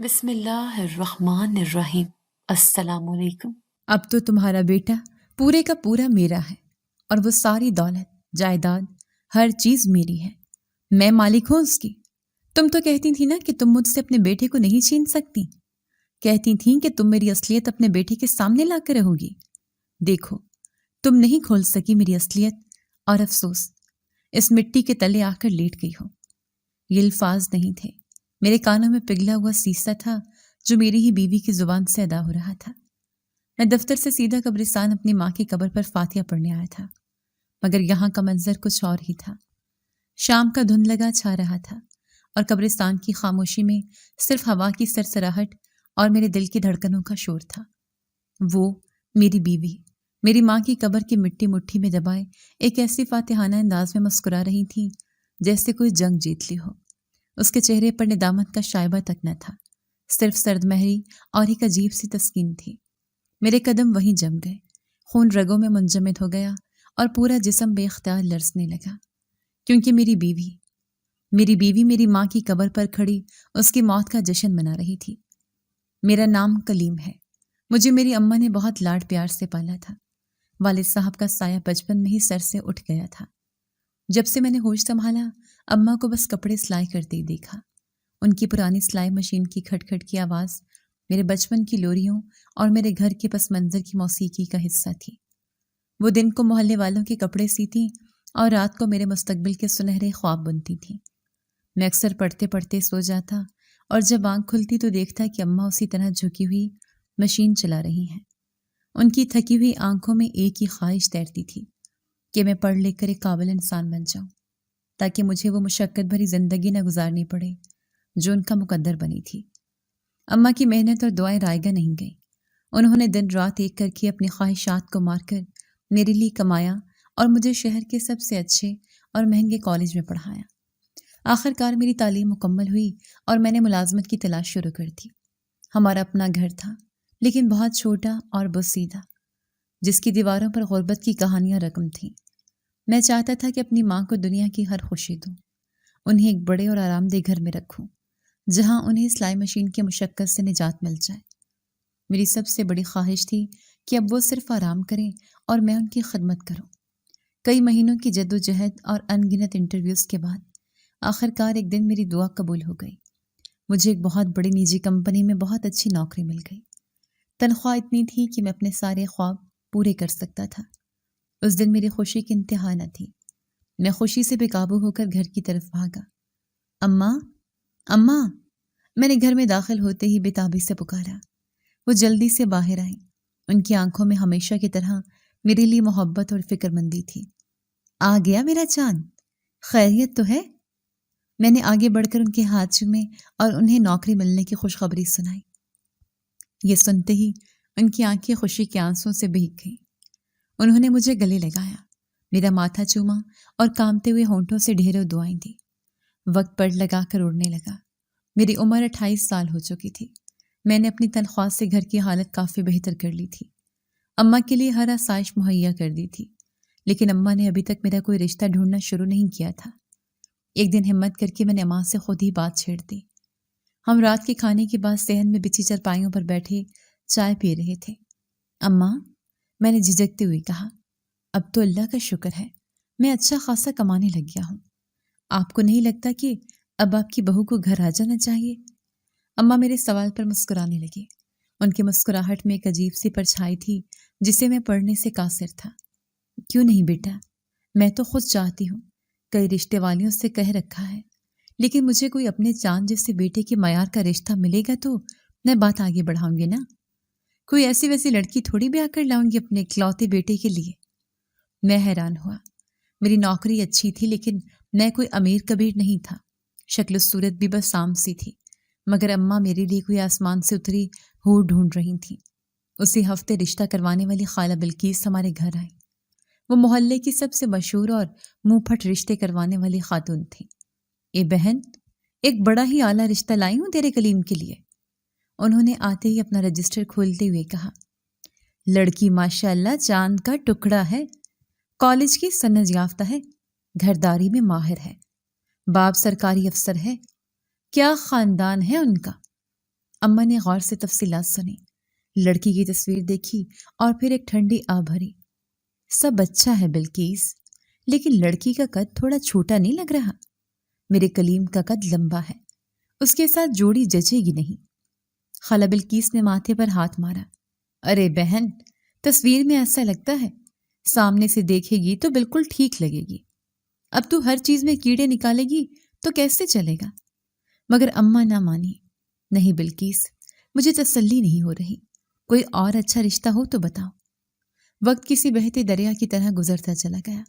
بسم اللہ الرحمن الرحیم۔ السلام علیکم۔ اب تو تمہارا بیٹا پورے کا پورا میرا ہے، اور وہ ساری دولت، جائیداد، ہر چیز میری ہے۔ میں مالک ہوں اس کی۔ تم تو کہتی تھی نا کہ تم مجھ سے اپنے بیٹے کو نہیں چھین سکتی، کہتی تھیں کہ تم میری اصلیت اپنے بیٹے کے سامنے لا کر رہو گی۔ دیکھو، تم نہیں کھول سکی میری اصلیت، اور افسوس اس مٹی کے تلے آ کر لیٹ گئی ہو۔ یہ الفاظ نہیں تھے، میرے کانوں میں پگھلا ہوا سیسہ تھا جو میری ہی بیوی کی زبان سے ادا ہو رہا تھا۔ میں دفتر سے سیدھا قبرستان اپنی ماں کی قبر پر فاتحہ پڑھنے آیا تھا، مگر یہاں کا منظر کچھ اور ہی تھا۔ شام کا دھند لگا چھا رہا تھا، اور قبرستان کی خاموشی میں صرف ہوا کی سرسراہٹ اور میرے دل کی دھڑکنوں کا شور تھا۔ وہ میری بیوی میری ماں کی قبر کی مٹی مٹھی میں دبائے ایک ایسی فاتحانہ انداز میں مسکرا رہی تھی جیسے کوئی جنگ جیت لی ہو۔ اس کے چہرے پر ندامت کا شائبہ تک نہ تھا، صرف سرد مہری اور ایک عجیب سی تسکین تھی۔ میرے قدم وہیں جم گئے، خون رگوں میں منجمد ہو گیا اور پورا جسم بے اختیار لرزنے لگا، کیونکہ میری بیوی میری ماں کی قبر پر کھڑی اس کی موت کا جشن منا رہی تھی۔ میرا نام کلیم ہے۔ مجھے میری اماں نے بہت لاڈ پیار سے پالا تھا۔ والد صاحب کا سایہ بچپن میں ہی سر سے اٹھ گیا تھا۔ جب سے میں نے ہوش سنبھالا، اماں کو بس کپڑے سلائی کرتے ہی دیکھا۔ ان کی پرانی سلائی مشین کی کھٹ کھٹ کی آواز میرے بچپن کی لوریوں اور میرے گھر کے پس منظر کی موسیقی کا حصہ تھی۔ وہ دن کو محلے والوں کے کپڑے سیتی اور رات کو میرے مستقبل کے سنہرے خواب بنتی تھی۔ میں اکثر پڑھتے پڑھتے سو جاتا، اور جب آنکھ کھلتی تو دیکھتا کہ اماں اسی طرح جھکی ہوئی مشین چلا رہی ہیں۔ ان کی تھکی ہوئی آنکھوں میں ایک ہی خواہش تیرتی تھی کہ میں پڑھ لکھ کر ایک قابل انسان بن جاؤں، تاکہ مجھے وہ مشقت بھری زندگی نہ گزارنی پڑے جو ان کا مقدر بنی تھی۔ اماں کی محنت اور دعائیں رائگاں نہیں گئیں۔ انہوں نے دن رات ایک کر کے اپنی خواہشات کو مار کر میرے لیے کمایا اور مجھے شہر کے سب سے اچھے اور مہنگے کالج میں پڑھایا۔ آخر کار میری تعلیم مکمل ہوئی اور میں نے ملازمت کی تلاش شروع کر دی۔ ہمارا اپنا گھر تھا، لیکن بہت چھوٹا اور بسیدہ، جس کی دیواروں پر غربت کی کہانیاں رقم تھیں۔ میں چاہتا تھا کہ اپنی ماں کو دنیا کی ہر خوشی دوں، انہیں ایک بڑے اور آرام دہ گھر میں رکھوں جہاں انہیں سلائی مشین کی مشقت سے نجات مل جائے۔ میری سب سے بڑی خواہش تھی کہ اب وہ صرف آرام کریں اور میں ان کی خدمت کروں۔ کئی مہینوں کی جد و جہد اور ان گنت انٹرویوز کے بعد آخر کار ایک دن میری دعا قبول ہو گئی۔ مجھے ایک بہت بڑی نجی کمپنی میں بہت اچھی نوکری مل گئی۔ تنخواہ اتنی تھی کہ میں اپنے سارے خواب پورے کر سکتا تھا۔ اس دن میری خوشی کی انتہا نہ تھی۔ میں خوشی سے بے قابو ہو کر گھر کی طرف بھاگا۔ اماں، اماں! میں نے گھر میں داخل ہوتے ہی بےتابی سے پکارا۔ وہ جلدی سے باہر آئیں۔ ان کی آنکھوں میں ہمیشہ کی طرح میرے لیے محبت اور فکر مندی تھی۔ آ گیا میرا چاند، خیریت تو ہے؟ میں نے آگے بڑھ کر ان کے ہاتھ چومے اور انہیں نوکری ملنے کی خوشخبری سنائی۔ یہ سنتے ہی ان کی آنکھیں خوشی کے آنسوں سے بھیگ گئیں۔ انہوں نے مجھے گلے لگایا، میرا ماتھا چوما اور کامتے ہوئے ہونٹوں سے ڈھیروں دعائیں دی۔ وقت پڑ لگا کر اڑنے لگا۔ میری عمر 28 سال ہو چکی تھی۔ میں نے اپنی تنخواہ سے گھر کی حالت کافی بہتر کر لی تھی۔ اماں کے لیے ہر آسائش مہیا کر دی تھی، لیکن اماں نے ابھی تک میرا کوئی رشتہ ڈھونڈنا شروع نہیں کیا تھا۔ ایک دن ہمت کر کے میں نے اماں سے خود ہی بات چھیڑ دی۔ ہم رات کے کھانے کے بعد صحن میں بچھی چرپائیوں پر بیٹھے چائے پی رہے تھے۔ اماں، میں نے جھجکتے ہوئے کہا، اب تو اللہ کا شکر ہے میں اچھا خاصا کمانے لگ گیا ہوں۔ آپ کو نہیں لگتا کہ اب آپ کی بہو کو گھر آ جانا چاہیے؟ اماں میرے سوال پر مسکرانے لگے۔ ان کی مسکراہٹ میں ایک عجیب سی پرچھائی تھی جسے میں پڑھنے سے قاصر تھا۔ کیوں نہیں بیٹا، میں تو خود چاہتی ہوں، کئی رشتے والیوں سے کہہ رکھا ہے، لیکن مجھے کوئی اپنے چاند جیسے بیٹے کے معیار کا رشتہ ملے گا تو میں بات آگے بڑھاؤں گی نا۔ کوئی ایسی ویسی لڑکی تھوڑی بیاہ کر لاؤں گی اپنے اکلوتے بیٹے کے لیے۔ میں حیران ہوا۔ میری نوکری اچھی تھی، لیکن میں کوئی امیر کبیر نہیں تھا۔ شکل و صورت بھی بس عام سی تھی، مگر اماں میرے لیے کوئی آسمان سے اتری حور ڈھونڈ رہی تھیں۔ اسی ہفتے رشتہ کروانے والی خالہ بلقیس ہمارے گھر آئی۔ وہ محلے کی سب سے مشہور اور منہ پھٹ رشتے کروانے والی خاتون تھی۔ اے بہن، ایک بڑا ہی اعلیٰ رشتہ لائی ہوں تیرے کلیم کے لیے۔ انہوں نے آتے ہی اپنا رجسٹر کھولتے ہوئے کہا، لڑکی ماشاءاللہ چاند کا ٹکڑا ہے، کالج کی سند یافتہ ہے، گھرداری میں ماہر ہے، باپ سرکاری افسر ہے، کیا خاندان ہے ان کا۔ اماں نے غور سے تفصیلات سنی، لڑکی کی تصویر دیکھی اور پھر ایک ٹھنڈی آ بھری۔ سب اچھا ہے بلکیس، لیکن لڑکی کا قد تھوڑا چھوٹا نہیں لگ رہا؟ میرے کلیم کا قد لمبا ہے، اس کے ساتھ جوڑی جچے گی نہیں۔ خالہ بلکیس نے ماتھے پر ہاتھ مارا۔ ارے بہن، تصویر میں ایسا لگتا ہے، سامنے سے دیکھے گی تو بالکل ٹھیک لگے گی، اب تو ہر چیز میں کیڑے نکالے گی تو کیسے چلے گا؟ مگر اماں نہ مانی۔ نہیں بلکیس، مجھے تسلی نہیں ہو رہی، کوئی اور اچھا رشتہ ہو تو بتاؤ۔ وقت کسی بہتے دریا کی طرح گزرتا چلا گیا۔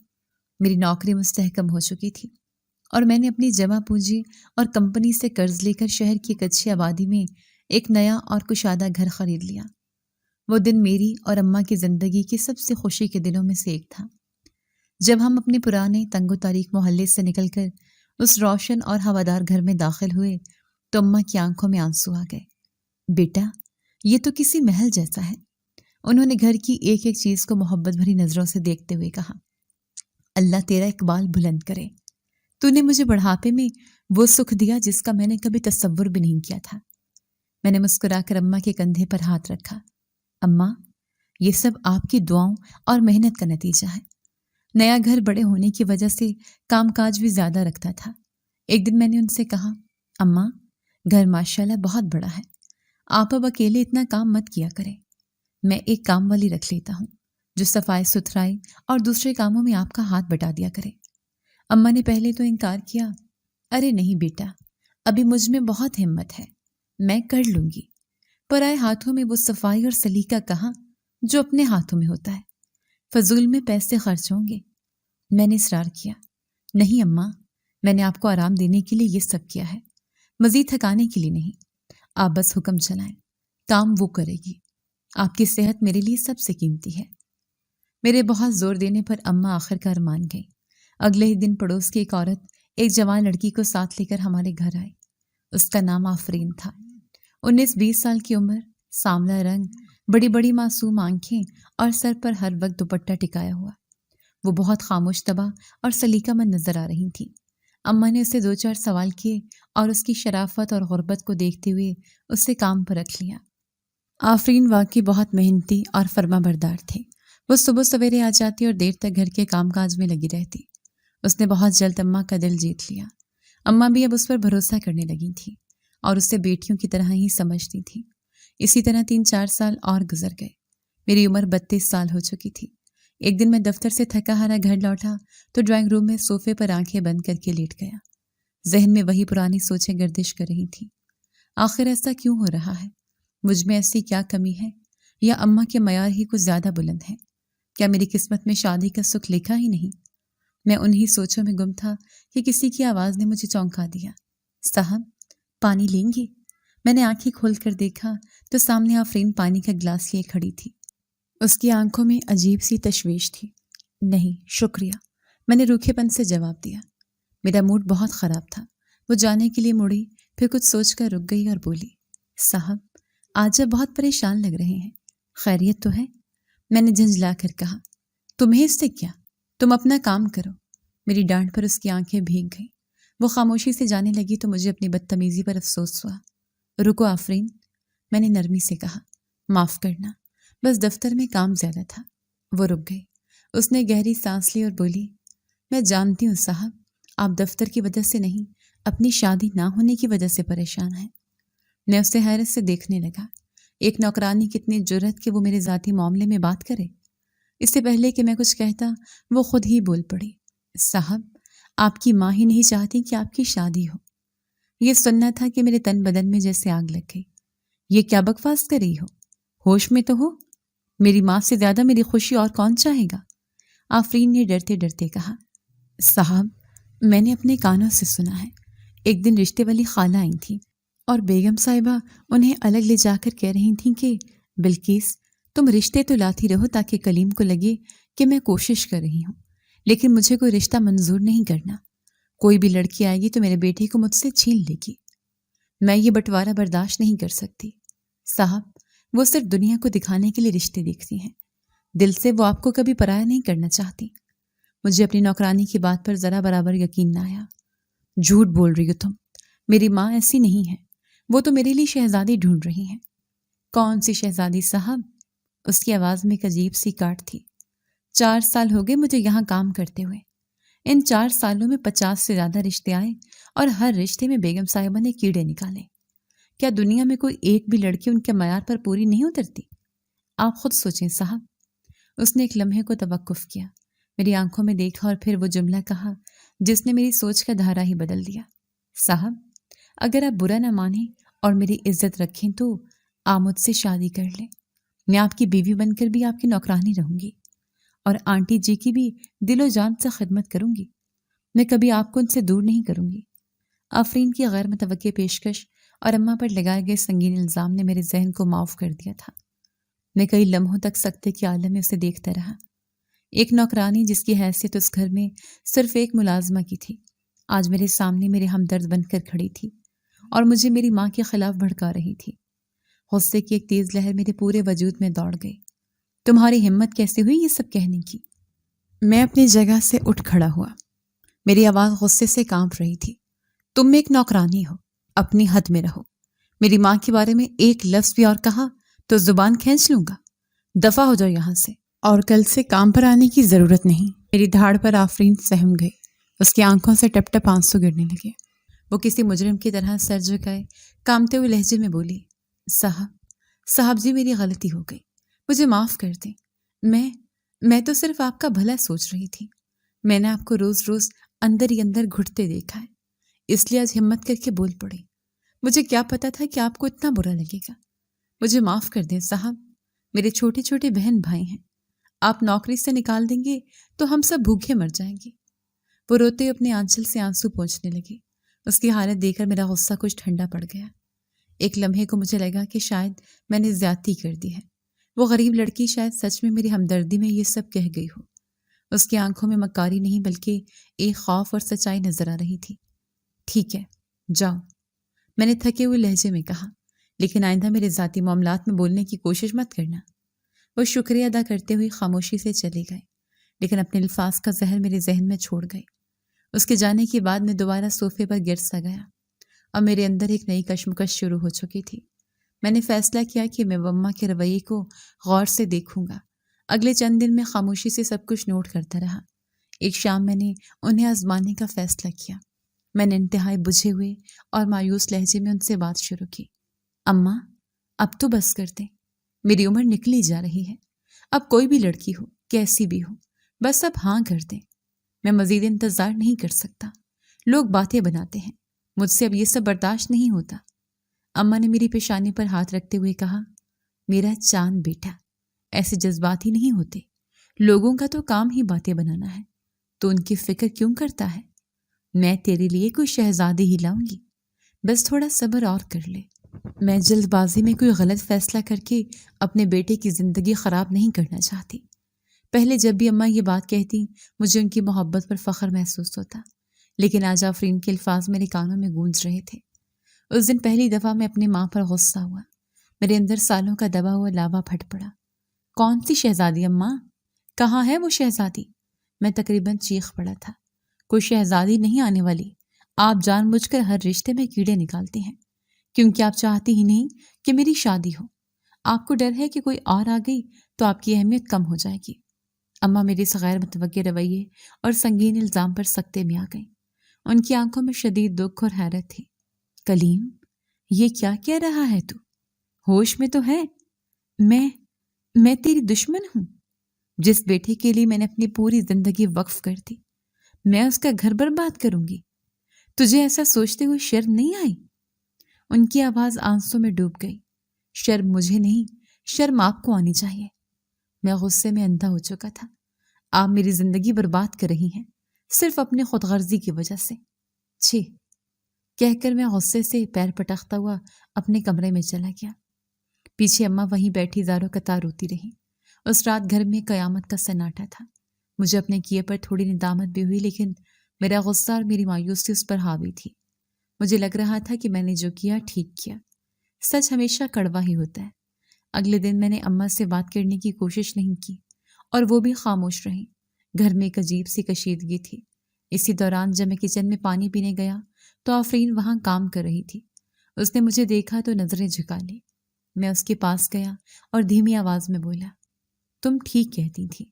میری نوکری مستحکم ہو چکی تھی اور میں نے اپنی جمع پونجی اور کمپنی سے قرض لے کر شہر کی ایک اچھی آبادی میں ایک نیا اور کشادہ گھر خرید لیا۔ وہ دن میری اور اماں کی زندگی کی سب سے خوشی کے دنوں میں سے ایک تھا، جب ہم اپنے پرانے تنگ و تاریک محلے سے نکل کر اس روشن اور ہوادار گھر میں داخل ہوئے تو اماں کی آنکھوں میں آنسو آ گئے۔ بیٹا، یہ تو کسی محل جیسا ہے۔ انہوں نے گھر کی ایک ایک چیز کو محبت بھری نظروں سے دیکھتے ہوئے کہا، اللہ تیرا اقبال بلند کرے، تو نے مجھے بڑھاپے میں وہ سکھ دیا جس کا میں نے کبھی تصور بھی نہیں کیا تھا۔ میں نے مسکرا کر اماں کے کندھے پر ہاتھ رکھا۔ اماں، یہ سب آپ کی دعاؤں اور محنت کا نتیجہ ہے۔ نیا گھر بڑے ہونے کی وجہ سے کام کاج بھی زیادہ رکھتا تھا۔ ایک دن میں نے ان سے کہا، اماں، گھر ماشاءاللہ بہت بڑا ہے، آپ اب اکیلے اتنا کام مت کیا کریں، میں ایک کام والی رکھ لیتا ہوں جو صفائی ستھرائی اور دوسرے کاموں میں آپ کا ہاتھ بٹا دیا کرے۔ اماں نے پہلے تو انکار کیا، ارے نہیں بیٹا، ابھی مجھ میں بہت ہمت ہے، میں کر لوں گی۔ پرائے ہاتھوں میں وہ صفائی اور سلیقہ کہاں جو اپنے ہاتھوں میں ہوتا ہے، فضول میں پیسے خرچ ہوں گے۔ میں نے اصرار کیا، نہیں اماں، میں نے آپ کو آرام دینے کے لیے یہ سب کیا ہے، مزید تھکانے کے لیے نہیں۔ آپ بس حکم چلائیں، کام وہ کرے گی، آپ کی صحت میرے لیے سب سے قیمتی ہے۔ میرے بہت زور دینے پر اماں آخر کار مان گئی۔ اگلے ہی دن پڑوس کی ایک عورت ایک جوان لڑکی کو ساتھ لے کر ہمارے گھر آئی۔ اس کا نام آفرین تھا۔ 19-20 سال کی عمر، سانولا رنگ، بڑی بڑی معصوم آنکھیں اور سر پر ہر وقت دوپٹہ ٹکایا ہوا۔ وہ بہت خاموش طبع اور سلیقہ مند نظر آ رہی تھی۔ اماں نے اسے 2-4 سوال کیے اور اس کی شرافت اور غربت کو دیکھتے ہوئے اسے کام پر رکھ لیا۔ آفرین واقعی بہت محنتی اور فرما بردار تھی۔ وہ صبح سویرے آ جاتی اور دیر تک گھر کے کام کاج میں لگی رہتی۔ اس نے بہت جلد اماں کا دل جیت لیا۔ اماں بھی اب اس پر بھروسہ کرنے لگی تھی اور اسے بیٹیوں کی طرح ہی سمجھتی تھی۔ اسی طرح 3-4 سال اور گزر گئے۔ میری عمر 32 سال ہو چکی تھی۔ ایک دن میں دفتر سے تھکا ہارا گھر لوٹا تو ڈرائنگ روم میں صوفے پر آنکھیں بند کر کے لیٹ گیا۔ ذہن میں وہی پرانی سوچیں گردش کر رہی تھیں۔ آخر ایسا کیوں ہو رہا ہے؟ مجھ میں ایسی کیا کمی ہے؟ یا اماں کے معیار ہی کچھ زیادہ بلند ہیں؟ کیا میری قسمت میں شادی کا سکھ لکھا ہی نہیں؟ میں انہی سوچوں میں گم تھا کہ کسی کی آواز نے مجھے چونکا دیا۔ صاحب، پانی لیں گے؟ میں نے آنکھیں کھول کر دیکھا تو سامنے آفرین پانی کا گلاس لیے کھڑی تھی۔ اس کی آنکھوں میں عجیب سی تشویش تھی۔ نہیں شکریہ، میں نے روکھے پن سے جواب دیا۔ میرا موڈ بہت خراب تھا۔ وہ جانے کے لیے مڑی، پھر کچھ سوچ کر رک گئی اور بولی، صاحب، آج آپ بہت پریشان لگ رہے ہیں، خیریت تو ہے؟ میں نے جھنجھلا کر کہا، تمہیں اس سے کیا، تم اپنا کام کرو۔ میری ڈانٹ پر اس کی آنکھیں بھیگ گئیں۔ وہ خاموشی سے جانے لگی تو مجھے اپنی بدتمیزی پر افسوس ہوا۔ رکو آفرین، میں نے نرمی سے کہا، معاف کرنا، بس دفتر میں کام زیادہ تھا۔ وہ رک گئی۔ اس نے گہری سانس لی اور بولی، میں جانتی ہوں صاحب، آپ دفتر کی وجہ سے نہیں، اپنی شادی نہ ہونے کی وجہ سے پریشان ہیں۔ میں اسے حیرت سے دیکھنے لگا۔ ایک نوکرانی کتنی جرأت کہ وہ میرے ذاتی معاملے میں بات کرے۔ اس سے پہلے کہ میں کچھ کہتا وہ خود ہی بول پڑی، صاحب، آپ کی ماں ہی نہیں چاہتی کہ آپ کی شادی ہو۔ یہ سننا تھا کہ میرے تن بدن میں جیسے آگ لگ گئی۔ یہ کیا بکواس کر رہی ہو؟ ہوش میں تو ہو؟ میری ماں سے زیادہ میری خوشی اور کون چاہے گا؟ آفرین نے ڈرتے ڈرتے کہا، صاحب، میں نے اپنے کانوں سے سنا ہے، ایک دن رشتے والی خالہ آئی تھیں اور بیگم صاحبہ انہیں الگ لے جا کر کہہ رہی تھیں کہ بلکیس، تم رشتے تو لاتی رہو تاکہ کلیم کو لگے کہ میں کوشش کر رہی ہوں، لیکن مجھے کوئی رشتہ منظور نہیں کرنا۔ کوئی بھی لڑکی آئے گی تو میرے بیٹے کو مجھ سے چھین لے گی۔ میں یہ بٹوارہ برداشت نہیں کر سکتی۔ صاحب، وہ صرف دنیا کو دکھانے کے لیے رشتے دیکھتی ہیں، دل سے وہ آپ کو کبھی پرایا نہیں کرنا چاہتی۔ مجھے اپنی نوکرانی کی بات پر ذرا برابر یقین نہ آیا۔ جھوٹ بول رہی ہو تم، میری ماں ایسی نہیں ہے، وہ تو میرے لیے شہزادی ڈھونڈ رہی ہیں۔ کون سی شہزادی صاحب؟ اس کی آواز میں ایک عجیب سی کاٹ تھی۔ 4 سال ہو گئے مجھے یہاں کام کرتے ہوئے۔ ان 4 سالوں میں 50 سے زیادہ رشتے آئے اور ہر رشتے میں بیگم صاحبہ نے کیڑے نکالے۔ کیا دنیا میں کوئی ایک بھی لڑکی ان کے معیار پر پوری نہیں اترتی؟ آپ خود سوچیں صاحب۔ اس نے ایک لمحے کو توقف کیا، میری آنکھوں میں دیکھا اور پھر وہ جملہ کہا جس نے میری سوچ کا دھارا ہی بدل دیا۔ صاحب، اگر آپ برا نہ مانیں اور میری عزت رکھیں تو آپ مجھ سے شادی کر لیں۔ میں آپ کی بیوی بن کر بھی آپ کی نوکرانی رہوں گی اور آنٹی جی کی بھی دل و جان سے خدمت کروں گی۔ میں کبھی آپ کو ان سے دور نہیں کروں گی۔ آفرین کی غیر متوقع پیشکش اور اماں پر لگائے گئے سنگین الزام نے میرے ذہن کو معاف کر دیا تھا۔ میں کئی لمحوں تک سکتے کے عالم میں اسے دیکھتا رہا۔ ایک نوکرانی جس کی حیثیت اس گھر میں صرف ایک ملازمہ کی تھی، آج میرے سامنے میرے ہمدرد بن کر کھڑی تھی اور مجھے میری ماں کے خلاف بھڑکا رہی تھی۔ غصے کی ایک تیز لہر میرے پورے وجود میں دوڑ گئی۔ تمہاری ہمت کیسے ہوئی یہ سب کہنے کی؟ میں اپنی جگہ سے اٹھ کھڑا ہوا، میری آواز غصے سے کانپ رہی تھی۔ تم ایک نوکرانی ہو، اپنی حد میں رہو۔ میری ماں کے بارے میں ایک لفظ بھی اور کہا تو زبان کھینچ لوں گا۔ دفع ہو جاؤ یہاں سے، اور کل سے کام پر آنے کی ضرورت نہیں۔ میری دھاڑ پر آفرین سہم گئی، اس کی آنکھوں سے ٹپ ٹپ آنسو گرنے لگے۔ وہ کسی مجرم کی طرح سر جھکائے کامتے ہوئے لہجے میں بولی، صاحب جی میری غلطی ہو گئی، مجھے معاف کر دیں۔ میں تو صرف آپ کا بھلا سوچ رہی تھی۔ میں نے آپ کو روز روز اندر ہی اندر گھٹتے دیکھا ہے، اس لیے آج ہمت کر کے بول پڑی۔ مجھے کیا پتا تھا کہ آپ کو اتنا برا لگے گا۔ مجھے معاف کر دیں صاحب، میرے چھوٹے چھوٹے بہن بھائی ہیں، آپ نوکری سے نکال دیں گے تو ہم سب بھوکے مر جائیں گے۔ وہ روتے اپنے آنچل سے آنسو پونچھنے لگی۔ اس کی حالت دیکھ کر میرا غصہ کچھ ٹھنڈا پڑ گیا۔ ایک لمحے کو مجھے لگا کہ شاید میں نے زیادتی کر دی ہے۔ وہ غریب لڑکی شاید سچ میں میری ہمدردی میں یہ سب کہہ گئی ہو۔ اس کی آنکھوں میں مکاری نہیں بلکہ ایک خوف اور سچائی نظر آ رہی تھی۔ ٹھیک ہے، جاؤ، میں نے تھکے ہوئے لہجے میں کہا، لیکن آئندہ میرے ذاتی معاملات میں بولنے کی کوشش مت کرنا۔ وہ شکریہ ادا کرتے ہوئے خاموشی سے چلے گئے، لیکن اپنے الفاظ کا زہر میرے ذہن میں چھوڑ گئے۔ اس کے جانے کے بعد میں دوبارہ صوفے پر گر سا گیا اور میرے اندر ایک نئی کشمکش شروع ہو چکی تھی۔ میں نے فیصلہ کیا کہ میں اماں کے رویے کو غور سے دیکھوں گا۔ اگلے چند دن میں خاموشی سے سب کچھ نوٹ کرتا رہا۔ ایک شام میں نے انہیں آزمانے کا فیصلہ کیا۔ میں نے انتہائی بجھے ہوئے اور مایوس لہجے میں ان سے بات شروع کی۔ اماں، اب تو بس کر دیں، میری عمر نکلی جا رہی ہے۔ اب کوئی بھی لڑکی ہو، کیسی بھی ہو، بس اب ہاں کر دیں۔ میں مزید انتظار نہیں کر سکتا۔ لوگ باتیں بناتے ہیں، مجھ سے اب یہ سب برداشت نہیں ہوتا۔ اماں نے میری پیشانی پر ہاتھ رکھتے ہوئے کہا، میرا چاند بیٹا، ایسے جذباتی نہیں ہوتے۔ لوگوں کا تو کام ہی باتیں بنانا ہے، تو ان کی فکر کیوں کرتا ہے؟ میں تیرے لیے کوئی شہزادی ہی لاؤں گی، بس تھوڑا صبر اور کر لے۔ میں جلد بازی میں کوئی غلط فیصلہ کر کے اپنے بیٹے کی زندگی خراب نہیں کرنا چاہتی۔ پہلے جب بھی اماں یہ بات کہتی مجھے ان کی محبت پر فخر محسوس ہوتا، لیکن آج آفرین کے الفاظ میرے کانوں میں گونج رہے تھے۔ اس دن پہلی دفعہ میں اپنی ماں پر غصہ ہوا۔ میرے اندر سالوں کا دبا ہوا لاوا پھٹ پڑا۔ کون سی شہزادی اماں؟ کہاں ہے وہ شہزادی؟ میں تقریباً چیخ پڑا تھا۔ کوئی شہزادی نہیں آنے والی۔ آپ جان بوجھ کر ہر رشتے میں کیڑے نکالتے ہیں، کیونکہ آپ چاہتی ہی نہیں کہ میری شادی ہو۔ آپ کو ڈر ہے کہ کوئی اور آ گئی تو آپ کی اہمیت کم ہو جائے گی۔ اماں میرے اس غیر متوقع رویے اور سنگین الزام پر سکتے میں آ گئیں۔ ان کی آنکھوں میں شدید دکھ اور حیرت تھی۔ کلیم، یہ کیا کہہ رہا ہے تو؟ ہوش میں تو ہے؟ میں تیری دشمن ہوں؟ جس بیٹے کے لیے میں نے اپنی پوری زندگی وقف کر دی، میں اس کا گھر برباد کروں گی؟ تجھے ایسا سوچتے ہوئے شرم نہیں آئی؟ ان کی آواز آنسوں میں ڈوب گئی۔ شرم مجھے نہیں، شرم آپ کو آنی چاہیے۔ میں غصے میں اندھا ہو چکا تھا۔ آپ میری زندگی برباد کر رہی ہیں، صرف اپنی خود غرضی کی وجہ سے۔ چھی، کہہ کر میں غصے سے پیر پٹکتا ہوا اپنے کمرے میں چلا گیا۔ پیچھے اماں وہیں بیٹھی زاروں قطار روتی رہی۔ اس رات گھر میں قیامت کا سناٹا تھا۔ مجھے اپنے کیے پر تھوڑی ندامت بھی ہوئی، لیکن میرا غصہ اور میری مایوسی اس پر حاوی تھی۔ مجھے لگ رہا تھا کہ میں نے جو کیا ٹھیک کیا۔ سچ ہمیشہ کڑوا ہی ہوتا ہے۔ اگلے دن میں نے اماں سے بات کرنے کی کوشش نہیں کی اور وہ بھی خاموش رہیں۔ گھر میں ایک عجیب سی کشیدگی تھی۔ اسی دوران جب میں کچن میں پانی پینے گیا تو آفرین وہاں کام کر رہی تھی۔ اس نے مجھے دیکھا تو نظریں جھکا لی۔ میں اس کے پاس گیا اور دھیمی آواز میں بولا، تم ٹھیک کہتی تھی۔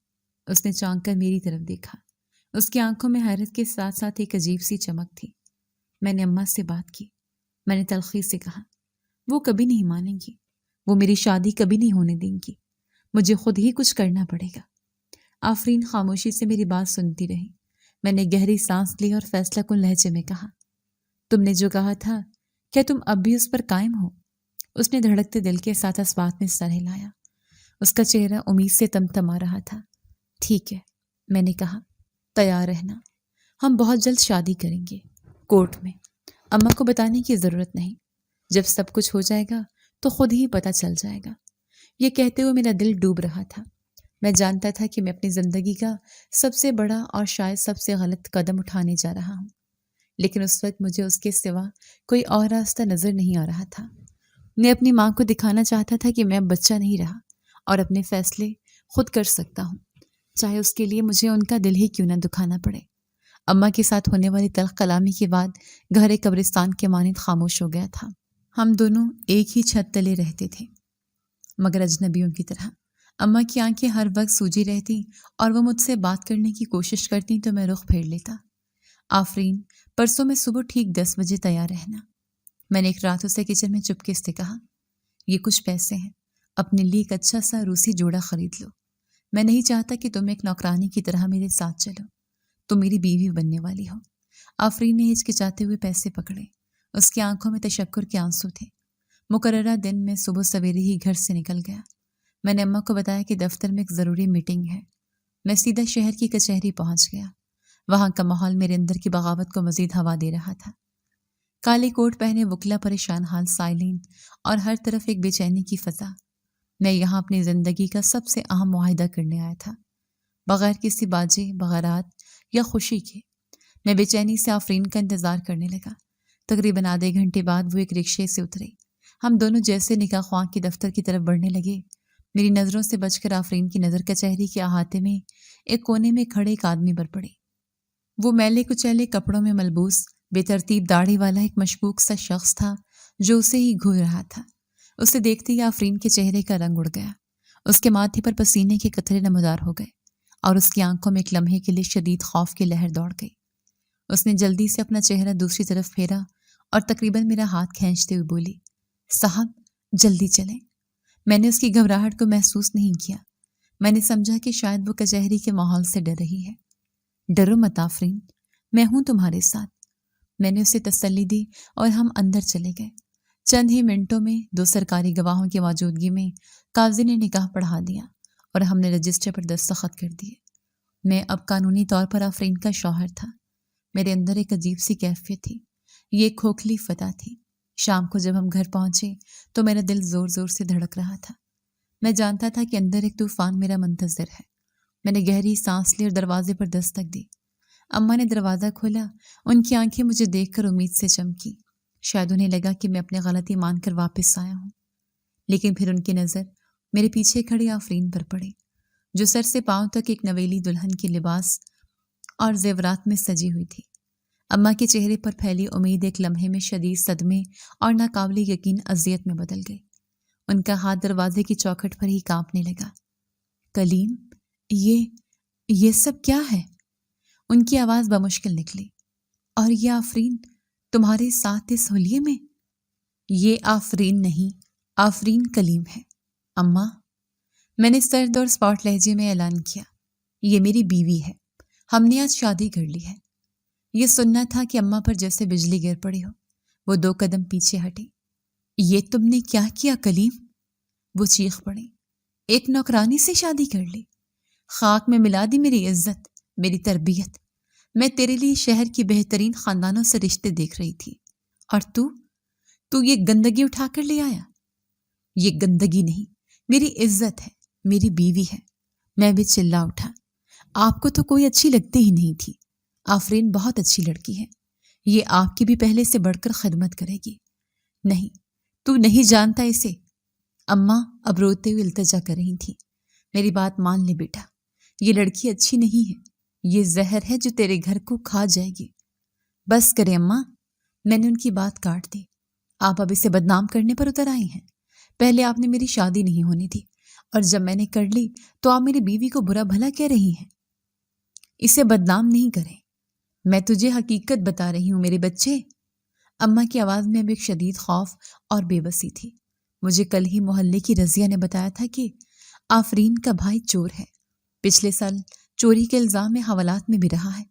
اس نے چونک کر میری طرف دیکھا۔ اس کی آنکھوں میں حیرت کے ساتھ ساتھ ایک عجیب سی چمک تھی۔ میں نے اماں سے بات کی۔ میں نے تلخی سے کہا، وہ کبھی نہیں مانیں گی، وہ میری شادی کبھی نہیں ہونے دیں گی، مجھے خود ہی کچھ کرنا پڑے گا۔ آفرین خاموشی سے میری بات سنتی رہی۔ میں نے گہری سانس لی اور فیصلہ کن لہجے میں کہا، تم نے جو کہا تھا کیا تم اب بھی اس پر قائم ہو؟ اس نے دھڑکتے دل کے ساتھ اس بات میں سر ہلایا۔ اس کا چہرہ امید سے تمتما رہا تھا۔ ٹھیک ہے، میں نے کہا، تیار رہنا، ہم بہت جلد شادی کریں گے، کورٹ میں۔ اماں کو بتانے کی ضرورت نہیں، جب سب کچھ ہو جائے گا تو خود ہی پتہ چل جائے گا۔ یہ کہتے ہوئے میرا دل ڈوب رہا تھا۔ میں جانتا تھا کہ میں اپنی زندگی کا سب سے بڑا اور شاید سب سے غلط قدم اٹھانے جا رہا ہوں، لیکن اس وقت مجھے اس کے سوا کوئی اور راستہ نظر نہیں آ رہا تھا۔ میں اپنی ماں کو دکھانا چاہتا تھا کہ میں اب بچہ نہیں رہا اور اپنے فیصلے خود کر سکتا ہوں، چاہے اس کے لیے مجھے ان کا دل ہی کیوں نہ دکھانا پڑے۔ اماں کے ساتھ ہونے والی تلخ کلامی کے بعد گھر قبرستان کے مانند خاموش ہو گیا تھا۔ ہم دونوں ایک ہی چھت تلے رہتے تھے، مگر اجنبیوں کی طرح۔ اماں کی آنکھیں ہر وقت سوجی رہتی اور وہ مجھ سے بات کرنے کی کوشش کرتی تو میں رخ پھیر لیتا۔ آفرین، پرسوں میں صبح ٹھیک 10 بجے تیار رہنا۔ میں نے ایک رات اسے کچن میں چپکے سے کہا، یہ کچھ پیسے ہیں، اپنے لیے ایک اچھا سا روسی جوڑا خرید لو۔ میں نہیں چاہتا کہ تم ایک نوکرانی کی طرح میرے ساتھ چلو، تم میری بیوی بننے والی ہو۔ آفرین نے ہچکچاتے ہوئے پیسے پکڑے۔ اس کی آنکھوں میں تشکر کے آنسو تھے۔ مقررہ دن میں صبح سویرے ہی گھر سے نکل گیا۔ میں نے اماں کو بتایا کہ دفتر میں ایک ضروری میٹنگ ہے۔ میں سیدھا شہر کی کچہری پہنچ گیا۔ وہاں کا ماحول میرے اندر کی بغاوت کو مزید ہوا دے رہا تھا۔ کالے کوٹ پہنے وکلا پریشان حال سائلین اور ہر طرف ایک بے چینی کی فضا۔ میں یہاں اپنی زندگی کا سب سے اہم معاہدہ کرنے آیا تھا، بغیر کسی باجے بغیرات یا خوشی کے۔ میں بے چینی سے آفرین کا انتظار کرنے لگا۔ تقریباً آدھے گھنٹے بعد وہ ایک رکشے سے اترے۔ ہم دونوں جیسے نکاح خواہ کے دفتر کی طرف بڑھنے لگے۔ میری نظروں سے بچ کر آفرین کی نظر کچہری کے احاطے میں ایک کونے میں کھڑے ایک آدمی پر پڑی۔ وہ میلے کچیلے کپڑوں میں ملبوس بے ترتیب داڑھی والا ایک مشکوک سا شخص تھا جو اسے ہی گھور رہا تھا۔ اسے دیکھتے ہی آفرین کے چہرے کا رنگ اڑ گیا۔ اس کے ماتھے پر پسینے کے قطرے نمودار ہو گئے اور اس کی آنکھوں میں ایک لمحے کے لیے شدید خوف کی لہر دوڑ گئی۔ اس نے جلدی سے اپنا چہرہ دوسری طرف پھیرا اور تقریباً میرا ہاتھ کھینچتے ہوئے بولی، صاحب جلدی چلیں۔ میں نے اس کی گھبراہٹ کو محسوس نہیں کیا۔ میں نے سمجھا کہ شاید وہ کچہری کے ماحول سے ڈر رہی ہے۔ ڈرو مت آفرین، میں ہوں تمہارے ساتھ۔ میں نے اسے تسلی دی اور ہم اندر چلے گئے۔ چند ہی منٹوں میں 2 سرکاری گواہوں کی موجودگی میں قاضی نے نکاح پڑھا دیا اور ہم نے رجسٹر پر دستخط کر دیے۔ میں اب قانونی طور پر آفرین کا شوہر تھا۔ میرے اندر ایک عجیب سی کیفیت تھی، یہ ایک کھوکھلی فتح تھی۔ شام کو جب ہم گھر پہنچے تو میرا دل زور زور سے دھڑک رہا تھا۔ میں جانتا تھا کہ اندر ایک طوفان میرا منتظر ہے۔ میں نے گہری سانس لی اور دروازے پر دستک دی۔ اماں نے دروازہ کھولا۔ ان کی آنکھیں مجھے دیکھ کر امید سے چمکی۔ شاید انہیں لگا کہ میں اپنی غلطی مان کر واپس آیا ہوں، لیکن پھر ان کی نظر میرے پیچھے کھڑی آفرین پر پڑی، جو سر سے پاؤں تک ایک نویلی دلہن کے لباس اور زیورات میں سجی ہوئی تھی۔ اماں کے چہرے پر پھیلی امید ایک لمحے میں شدید صدمے اور ناقابل یقین اذیت میں بدل گئی۔ ان کا ہاتھ دروازے کی چوکھٹ پر ہی کانپنے لگا۔ کلیم، یہ سب کیا ہے؟ ان کی آواز بمشکل نکلی۔ اور یہ آفرین تمہارے ساتھ اس حلیے میں؟ یہ آفرین نہیں، آفرین کلیم ہے اماں۔ میں نے سرد اور سپاٹ لہجے میں اعلان کیا، یہ میری بیوی ہے، ہم نے آج شادی کر لی ہے۔ یہ سننا تھا کہ اماں پر جیسے بجلی گر پڑی ہو۔ وہ 2 قدم پیچھے ہٹی۔ یہ تم نے کیا کیا کلیم؟ وہ چیخ پڑی۔ ایک نوکرانی سے شادی کر لی؟ خاک میں ملا دی میری عزت، میری تربیت۔ میں تیرے لیے شہر کی بہترین خاندانوں سے رشتے دیکھ رہی تھی، اور تو یہ گندگی اٹھا کر لے آیا۔ یہ گندگی نہیں، میری عزت ہے، میری بیوی ہے۔ میں بھی چلا اٹھا۔ آپ کو تو کوئی اچھی لگتی ہی نہیں تھی۔ آفرین بہت اچھی لڑکی ہے، یہ آپ کی بھی پہلے سے بڑھ کر خدمت کرے گی۔ نہیں، تو نہیں جانتا اسے۔ اماں اب روتے ہوئے التجا کر رہی تھی۔ میری بات مان لے بیٹا، یہ لڑکی اچھی نہیں ہے، یہ زہر ہے جو تیرے گھر کو کھا جائے گی۔ بس کرے اماں، میں نے ان کی بات کاٹ دی۔ آپ اب اسے بدنام کرنے پر اتر آئی ہیں۔ پہلے آپ نے میری شادی نہیں ہونی تھی، اور جب میں نے کر لی تو آپ میری بیوی کو برا بھلا کہہ رہی ہیں۔ اسے بدنام نہیں کریں، میں تجھے حقیقت بتا رہی ہوں میرے بچے۔ اماں کی آواز میں اب ایک شدید خوف اور بے بسی تھی۔ مجھے کل ہی محلے کی رضیہ نے بتایا تھا کہ آفرین کا بھائی چور ہے، پچھلے سال چوری کے الزام میں حوالات میں بھی رہا ہے،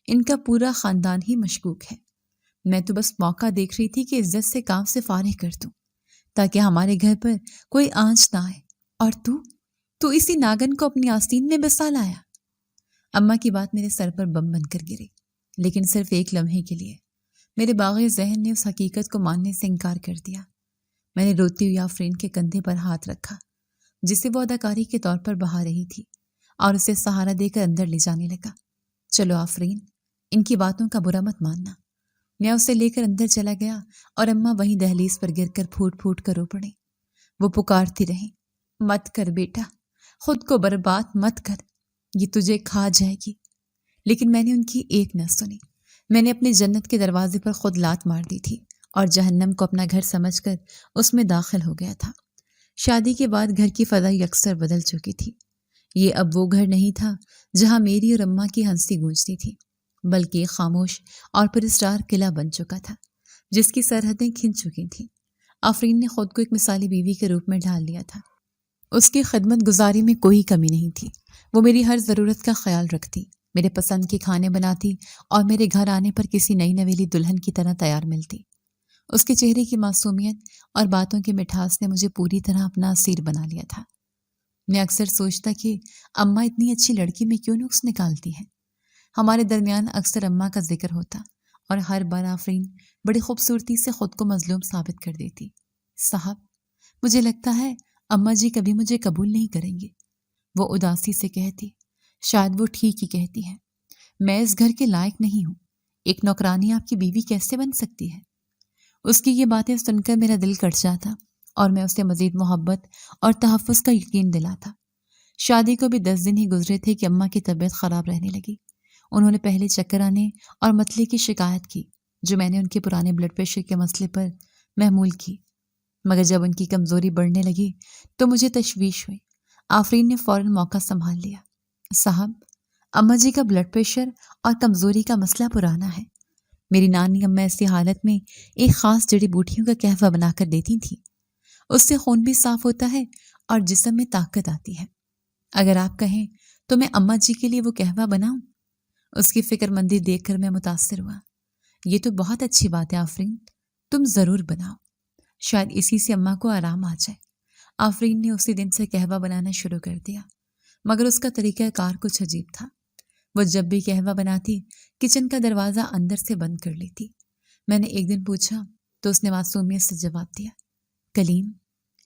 ان کا پورا خاندان ہی مشکوک ہے۔ میں تو بس موقع دیکھ رہی تھی کہ عزت سے کام سے فارغ کر دوں تاکہ ہمارے گھر پر کوئی آنچ نہ آئے، اور تو اسی ناگن کو اپنی آستین میں بسا لایا۔ اماں کی بات میرے سر پر بم بن کر گری، لیکن صرف ایک لمحے کے لیے۔ میرے باغی ذہن نے اس حقیقت کو ماننے سے انکار کر دیا۔ میں نے روتی ہوئی آفرین کے کندھے پر ہاتھ رکھا، جسے وہ اداکاری کے طور پر بہا رہی تھی، اور اسے سہارا دے کر اندر لے جانے لگا۔ چلو آفرین، ان کی باتوں کا برا مت ماننا۔ میں اسے لے کر اندر چلا گیا اور اماں وہیں دہلیز پر گر کر پھوٹ پھوٹ کر رو پڑیں۔ وہ پکارتی رہیں، مت کر بیٹا، خود کو برباد مت کر، یہ تجھے کھا جائے گی۔ لیکن میں نے ان کی ایک نہ سنی۔ میں نے اپنے جنت کے دروازے پر خود لات مار دی تھی اور جہنم کو اپنا گھر سمجھ کر اس میں داخل ہو گیا تھا۔ شادی کے بعد گھر کی فضا یکسر بدل چکی تھی۔ یہ اب وہ گھر نہیں تھا جہاں میری اور اماں کی ہنسی گونجتی تھی، بلکہ ایک خاموش اور پراسرار قلعہ بن چکا تھا جس کی سرحدیں کھن چکی تھیں۔ آفرین نے خود کو ایک مثالی بیوی کے روپ میں ڈھال لیا تھا۔ اس کی خدمت گزاری میں کوئی کمی نہیں تھی۔ وہ میری ہر ضرورت کا خیال رکھتی، میرے پسند کے کھانے بناتی اور میرے گھر آنے پر کسی نئی نویلی دلہن کی طرح تیار ملتی۔ اس کے چہرے کی معصومیت اور باتوں کی مٹھاس نے مجھے پوری طرح اپنا اسیر بنا لیا تھا۔ میں اکثر سوچتا کہ اماں اتنی اچھی لڑکی میں کیوں نقص نکالتی ہیں۔ ہمارے درمیان اکثر اماں کا ذکر ہوتا اور ہر بار آفرین بڑی خوبصورتی سے خود کو مظلوم ثابت کر دیتی۔ صاحب، مجھے لگتا ہے اماں جی کبھی مجھے قبول نہیں کریں گے، وہ اداسی سے کہتی۔ شاید وہ ٹھیک ہی کہتی ہے، میں اس گھر کے لائق نہیں ہوں۔ ایک نوکرانی آپ کی بیوی کیسے بن سکتی ہے؟ اس کی یہ باتیں سن کر میرا دل کٹ جاتا اور میں اسے مزید محبت اور تحفظ کا یقین دلاتا۔ شادی کو بھی 10 دن ہی گزرے تھے کہ اماں کی طبیعت خراب رہنے لگی۔ انہوں نے پہلے چکر آنے اور متلی کی شکایت کی، جو میں نے ان کے پرانے بلڈ پریشر کے مسئلے پر محمول کی، مگر جب ان کی کمزوری بڑھنے لگی تو مجھے تشویش ہوئی۔ آفرین نے فوراً موقع سنبھال لیا۔ صاحب، اماں جی کا بلڈ پریشر اور کمزوری کا مسئلہ پرانا ہے۔ میری نانی اماں ایسی حالت میں ایک خاص جڑی بوٹیوں کا قہوہ بنا کر دیتی تھیں۔ اس سے خون بھی صاف ہوتا ہے اور جسم میں طاقت آتی ہے۔ اگر آپ کہیں تو میں اماں جی کے لیے وہ قہوہ بناؤں؟ اس کی فکر مندی دیکھ کر میں متاثر ہوا۔ یہ تو بہت اچھی بات ہے آفرین، تم ضرور بناؤ، شاید اسی سے اماں کو آرام آ جائے۔ آفرین نے اسی دن سے قہوہ بنانا شروع کر دیا، مگر اس کا طریقہ کار کچھ عجیب تھا۔ وہ جب بھی قہوہ بناتی کچن کا دروازہ اندر سے بند کر لیتی۔ میں نے ایک دن پوچھا تو اس نے معصومیت سے جواب دیا، کلیم،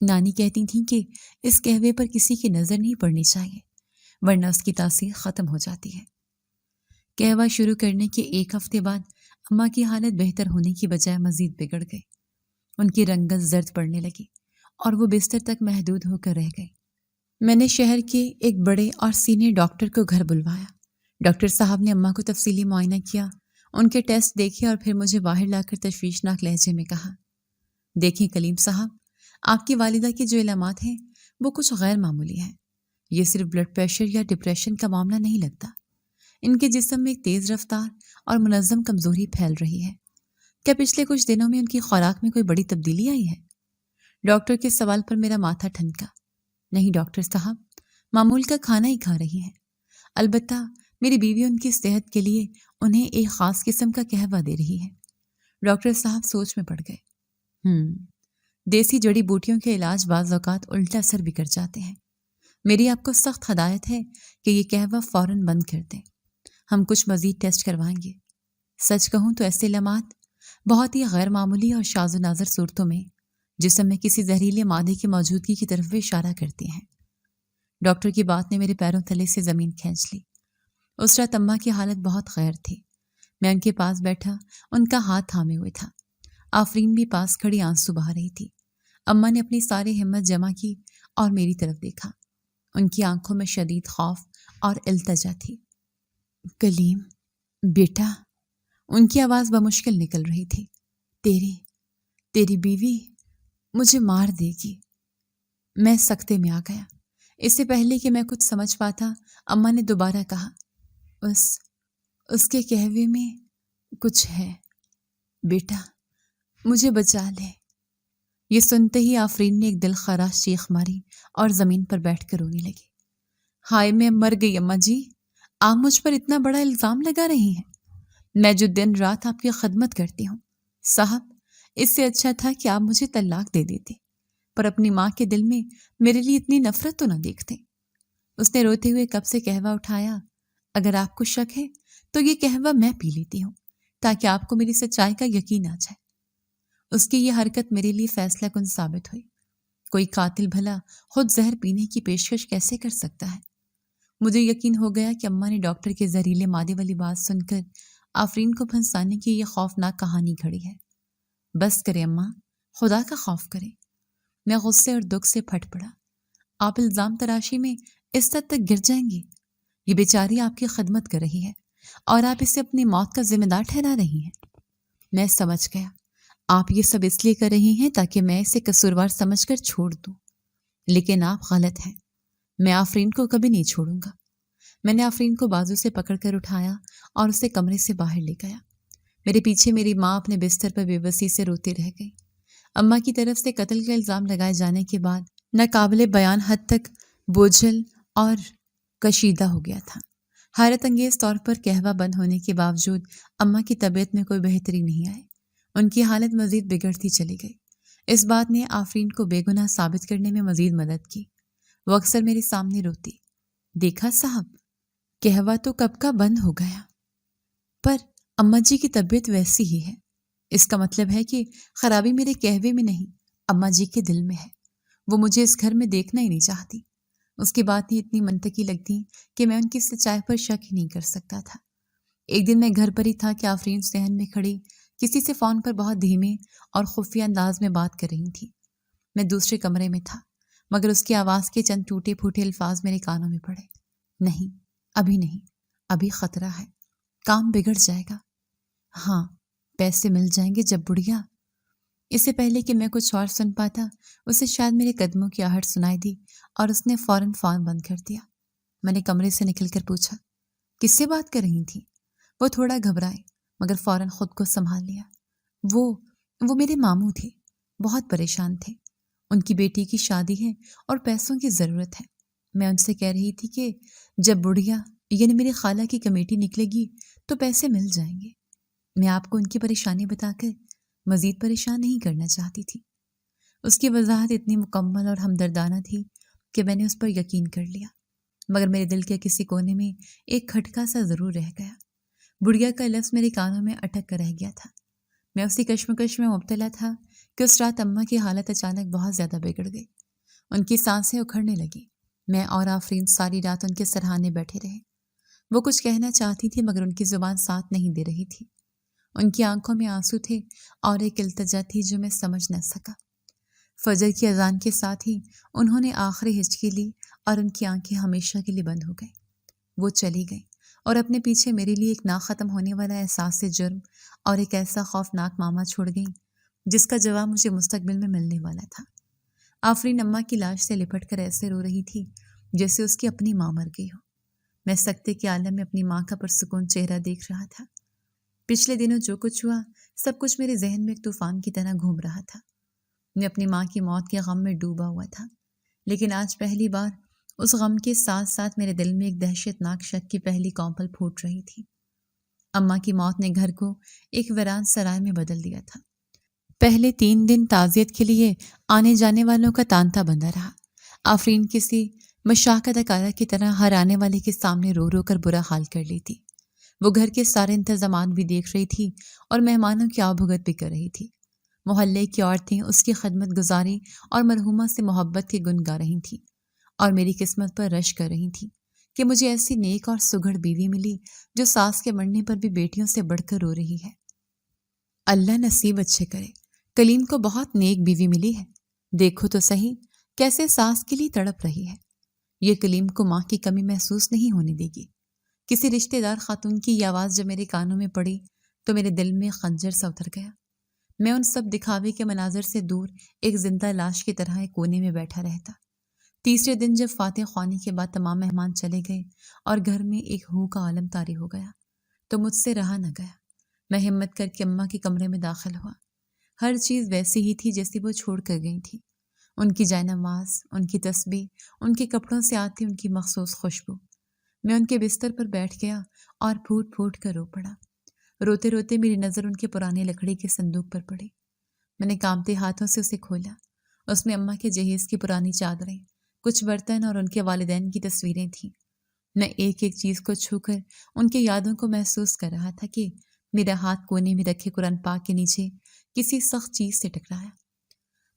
نانی کہتی تھیں کہ اس قہوے پر کسی کی نظر نہیں پڑنی چاہیے، ورنہ اس کی تاثیر ختم ہو جاتی ہے۔ قہوہ شروع کرنے کے 1 ہفتے بعد اماں کی حالت بہتر ہونے کی بجائے مزید بگڑ گئی۔ ان کی رنگت زرد پڑنے لگی اور وہ بستر تک محدود ہو کر رہ گئی۔ میں نے شہر کے ایک بڑے اور سینئر ڈاکٹر کو گھر بلوایا۔ ڈاکٹر صاحب نے اماں کو تفصیلی معائنہ کیا، ان کے ٹیسٹ دیکھے اور پھر مجھے باہر لا کر تشویشناک لہجے میں کہا، دیکھیں کلیم صاحب، آپ کی والدہ کے جو علامات ہیں وہ کچھ غیر معمولی ہیں۔ یہ صرف بلڈ پریشر یا ڈپریشن کا معاملہ نہیں لگتا۔ ان کے جسم میں ایک تیز رفتار اور منظم کمزوری پھیل رہی ہے۔ کیا پچھلے کچھ دنوں میں ان کی خوراک میں کوئی بڑی تبدیلی آئی ہے؟ ڈاکٹر کے سوال پر میرا ماتھا ٹھنکا۔ نہیں ڈاکٹر صاحب، معمول کا کھانا ہی کھا رہی ہیں، البتہ میری بیوی ان کی صحت کے لیے انہیں ایک خاص قسم کا قہوہ دے رہی ہے۔ ڈاکٹر صاحب سوچ میں پڑ گئے۔ دیسی جڑی بوٹیوں کے علاج بعض اوقات الٹا اثر بھی کر جاتے ہیں۔ میری آپ کو سخت ہدایت ہے کہ یہ قہوہ فوراً بند کر دیں۔ ہم کچھ مزید ٹیسٹ کروائیں گے۔ سچ کہوں تو ایسے علامات بہت ہی غیر معمولی اور شاذ و نادر صورتوں میں جسم میں کسی زہریلے مادے کی موجودگی کی طرف بھی اشارہ کرتے ہیں۔ ڈاکٹر کی بات نے میرے پیروں تلے سے زمین کھینچ لی۔ اس رات اماں کی حالت بہت غیر تھی۔ میں ان کے پاس بیٹھا ان کا ہاتھ تھامے ہوئے تھا۔ آفرین بھی پاس کھڑی آنسو بہا رہی تھی۔ اماں نے اپنی ساری ہمت جمع کی اور میری طرف دیکھا۔ ان کی آنکھوں میں شدید خوف اور التجا تھی۔ کلیم بیٹا، ان کی آواز بمشکل نکل رہی تھی، تیری بیوی مجھے مار دے گی۔ میں سکتے میں آ گیا۔ اس سے پہلے کہ میں کچھ سمجھ پاتا اماں نے دوبارہ کہا، اس کے کہوے میں کچھ ہے بیٹا، مجھے بچا لے۔ یہ سنتے ہی آفرین نے ایک دل خراش چیخ ماری اور زمین پر بیٹھ کر رونے لگی۔ ہائے میں مر گئی اماں جی، آپ مجھ پر اتنا بڑا الزام لگا رہی ہیں۔ میں جو دن رات آپ کی خدمت کرتی ہوں، صاحب اس سے اچھا تھا کہ آپ مجھے طلاق دے دیتے، پر اپنی ماں کے دل میں میرے لیے اتنی نفرت تو نہ دیکھتے۔ اس نے روتے ہوئے کپ سے قہوہ اٹھایا۔ اگر آپ کو شک ہے تو یہ قہوہ میں پی لیتی ہوں تاکہ آپ کو میری سچائی کا یقین آ جائے۔ اس کی یہ حرکت میرے لیے فیصلہ کن ثابت ہوئی۔ کوئی قاتل بھلا خود زہر پینے کی پیشکش کیسے کر سکتا ہے؟ مجھے یقین ہو گیا کہ اماں نے ڈاکٹر کے زہریلے مادے والی بات سن کر آفرین کو پھنسانے کی یہ خوفناک کہانی گھڑی ہے۔ بس کرے اماں، خدا کا خوف کرے۔ میں غصے اور دکھ سے پھٹ پڑا۔ آپ الزام تراشی میں اس حد تک گر جائیں گی؟ یہ بیچاری آپ کی خدمت کر رہی ہے اور آپ اسے اپنی موت کا ذمہ دار ٹھہرا رہی ہیں۔ میں سمجھ گیا، آپ یہ سب اس لیے کر رہی ہیں تاکہ میں اسے قصوروار سمجھ کر چھوڑ دوں، لیکن آپ غلط ہیں۔ میں آفرین کو کبھی نہیں چھوڑوں گا۔ میں نے آفرین کو بازو سے پکڑ کر اٹھایا اور اسے کمرے سے باہر لے گیا۔ میرے پیچھے میری ماں اپنے بستر پر بے بسی سے روتی رہ گئی۔ اماں کی طرف سے قتل کا الزام لگائے جانے کے بعد ناقابل بیان حد تک بوجھل اور کشیدہ ہو گیا تھا۔ حیرت انگیز طور پر قہوہ بند ہونے کے باوجود اماں کی طبیعت میں کوئی بہتری نہیں آئی۔ ان کی حالت مزید بگڑتی چلی گئی۔ اس بات نے آفرین کو بے گناہ ثابت کرنے میں مزید مدد کی۔ وہ اکثر میرے سامنے روتی، دیکھا صاحب، قہوہ تو کب کا بند ہو گیا، پر اماں جی کی طبیعت ویسی ہی ہے۔ اس کا مطلب ہے کہ خرابی میرے قہوے میں نہیں، اماں جی کے دل میں ہے۔ وہ مجھے اس گھر میں دیکھنا ہی نہیں چاہتی۔ اس کی باتیں اتنی منطقی لگتی کہ میں ان کی سچائی پر شک ہی نہیں کر سکتا تھا۔ ایک دن میں گھر پر ہی تھا کہ آفرین صحن میں کھڑی کسی سے فون پر بہت دھیمے اور خفیہ انداز میں بات کر رہی تھی۔ میں دوسرے کمرے میں تھا، مگر اس کی آواز کے چند ٹوٹے پھوٹے الفاظ میرے کانوں میں پڑے۔ نہیں، ابھی نہیں، ابھی خطرہ ہے، کام بگڑ جائے گا۔ ہاں، پیسے مل جائیں گے جب بڑھیا۔ اس سے پہلے کہ میں کچھ اور سن پاتا، اسے شاید میرے قدموں کی آہٹ سنائی دی اور اس نے فوراً فون بند کر دیا۔ میں نے کمرے سے نکل کر پوچھا، کس سے بات کر رہی تھی؟ وہ تھوڑا گھبرائے مگر فوراً خود کو سنبھال لیا۔ وہ میرے ماموں تھے، بہت پریشان تھے۔ ان کی بیٹی کی شادی ہے اور پیسوں کی ضرورت ہے۔ میں ان سے کہہ رہی تھی کہ جب بڑھیا یعنی میری خالہ کی کمیٹی نکلے گی تو پیسے مل جائیں گے۔ میں آپ کو ان کی پریشانی بتا کر مزید پریشان نہیں کرنا چاہتی تھی۔ اس کی وضاحت اتنی مکمل اور ہمدردانہ تھی کہ میں نے اس پر یقین کر لیا، مگر میرے دل کے کسی کونے میں ایک کھٹکا سا ضرور رہ گیا۔ بڑھیا کا لفظ میرے کانوں میں اٹک کر رہ گیا تھا۔ میں اسی کشمکش میں مبتلا تھا کہ اس رات اماں کی حالت اچانک بہت زیادہ بگڑ گئی۔ ان کی سانسیں اکھڑنے لگی۔ میں اور آفرین ساری رات ان کے سرہانے بیٹھے رہے۔ وہ کچھ کہنا چاہتی تھی مگر ان کی زبان ساتھ نہیں دے رہی تھی۔ ان کی آنکھوں میں آنسو تھے اور ایک التجا تھی جو میں سمجھ نہ سکا۔ فجر کی اذان کے ساتھ ہی انہوں نے آخری ہچکی لی اور ان کی آنکھیں ہمیشہ کے لیے بند ہو گئیں۔ وہ چلی گئی اور اپنے پیچھے میرے لیے ایک ناختم ہونے والا احساس جرم اور ایک ایسا خوفناک معمہ چھوڑ گئی جس کا جواب مجھے مستقبل میں ملنے والا تھا۔ آفرین اماں کی لاش سے لپٹ کر ایسے رو رہی تھی جیسے اس کی اپنی ماں مر گئی ہو۔ میں سکتے کے عالم میں اپنی ماں کا پرسکون چہرہ دیکھ رہا تھا۔ پچھلے دنوں جو کچھ ہوا سب کچھ میرے ذہن میں ایک طوفان کی طرح گھوم رہا تھا۔ میں اپنی ماں کی موت کے غم میں ڈوبا ہوا تھا، لیکن آج پہلی بار اس غم کے ساتھ ساتھ میرے دل میں ایک دہشتناک شک کی پہلی کونپل پھوٹ رہی تھی۔ اماں کی موت نے گھر کو ایک ویران سرائے میں بدل دیا تھا۔ پہلے 3 دن تعزیت کے لیے آنے جانے والوں کا تانتا بندھا رہا۔ آفرین کسی مشاہکہ اداکارہ کی طرح ہر آنے والے کے سامنے رو رو کر برا حال کر لی تھی۔ وہ گھر کے سارے انتظامات بھی دیکھ رہی تھی اور مہمانوں کی آبھگت بھی کر رہی تھی۔ محلے کی عورتیں اس کی خدمت گزاری اور مرحومہ سے محبت کے گن گا رہی تھیں اور میری قسمت پر رشک کر رہی تھیں کہ مجھے ایسی نیک اور سگھڑ بیوی ملی جو ساس کے مرنے پر بھی بیٹیوں سے بڑھ کر رو رہی ہے۔ اللہ نصیب اچھے کرے۔ کلیم کو بہت نیک بیوی ملی ہے، دیکھو تو صحیح کیسے ساس کے لیے تڑپ رہی ہے۔ یہ کلیم کو ماں کی کمی محسوس نہیں ہونے دے گی۔ کسی رشتہ دار خاتون کی یہ آواز جب میرے کانوں میں پڑی تو میرے دل میں خنجر سا اتر گیا۔ میں ان سب دکھاوے کے مناظر سے دور ایک زندہ لاش کی طرح ایک کونے میں بیٹھا رہتا۔ تیسرے دن جب فاتح خوانی کے بعد تمام مہمان چلے گئے اور گھر میں ایک ہو کا عالم طاری ہو گیا تو مجھ سے رہا نہ گیا۔ میں ہمت کر کے اماں کے کمرے میں داخل ہوا۔ ہر چیز ویسی ہی تھی جیسی وہ چھوڑ کر گئی تھی۔ ان کی جائے نماز، ان کی تسبیح، ان کے کپڑوں سے آتی ان کی مخصوص خوشبو۔ میں ان کے بستر پر بیٹھ گیا اور پھوٹ پھوٹ کر رو پڑا۔ روتے روتے میری نظر ان کے پرانے لکڑی کے صندوق پر پڑی۔ میں نے کانپتے ہاتھوں سے اسے کھولا۔ اس میں اماں کے جہیز کی پرانی چادریں، کچھ برتن اور ان کے والدین کی تصویریں تھیں۔ میں ایک ایک چیز کو چھو کر ان کی یادوں کو محسوس کر رہا تھا کہ میرا ہاتھ کونے میں رکھے قرآن پاک کے نیچے کسی سخت چیز سے ٹکرایا۔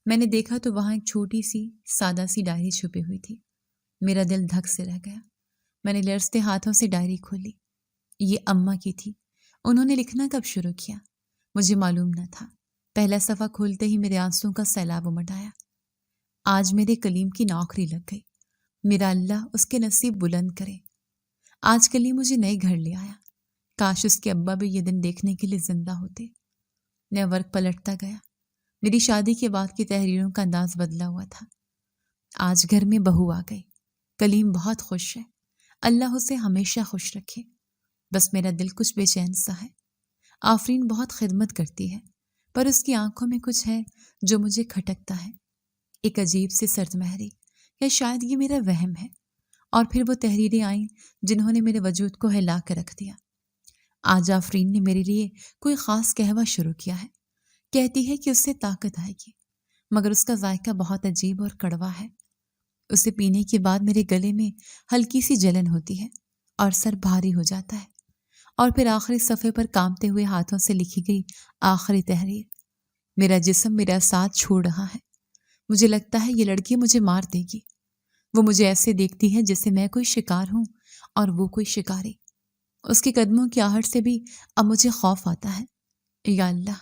میں نے دیکھا تو وہاں ایک چھوٹی سی سادہ سی ڈائری چھپی ہوئی تھی۔ میرا دل دھک سے رہ گیا۔ میں نے لرزتے ہاتھوں سے ڈائری کھولی۔ یہ اماں کی تھی۔ انہوں نے لکھنا کب شروع کیا مجھے معلوم نہ تھا۔ پہلا صفحہ کھولتے ہی میرے آنسوں کا سیلاب امٹ آیا۔ آج میرے کلیم کی نوکری لگ گئی۔ میرا اللہ اس کے نصیب بلند کرے۔ آج کلیم مجھے نئے گھر لے آیا۔ کاش اس کے ابا بھی یہ دن دیکھنے کے لیے زندہ ہوتے۔ میں ورق پلٹتا گیا۔ میری شادی کے بعد کی تحریروں کا انداز بدلا ہوا تھا۔ آج گھر میں بہو آ گئی۔ کلیم بہت خوش ہے۔ اللہ اسے ہمیشہ خوش رکھے۔ بس میرا دل کچھ بے چین سا ہے۔ آفرین بہت خدمت کرتی ہے، پر اس کی آنکھوں میں کچھ ہے جو مجھے کھٹکتا ہے، ایک عجیب سی سرد مہری، یا شاید یہ میرا وہم ہے۔ اور پھر وہ تحریریں آئیں جنہوں نے میرے وجود کو ہلا کر رکھ دیا۔ آج آفرین نے میرے لیے کوئی خاص قہوہ شروع کیا ہے۔ کہتی ہے کہ اس سے طاقت آئے گی، مگر اس کا ذائقہ بہت عجیب اور کڑوا ہے۔ اسے پینے کے بعد میرے گلے میں ہلکی سی جلن ہوتی ہے اور سر بھاری ہو جاتا ہے۔ اور پھر آخری صفحے پر کانپتے ہوئے ہاتھوں سے لکھی گئی آخری تحریر۔ میرا جسم میرا ساتھ چھوڑ رہا ہے۔ مجھے لگتا ہے یہ لڑکی مجھے مار دے گی۔ وہ مجھے ایسے دیکھتی ہے جیسے میں کوئی شکار ہوں اور وہ کوئی شکاری۔ اس کے قدموں کی آہٹ سے بھی اب مجھے خوف آتا ہے۔ یا اللہ،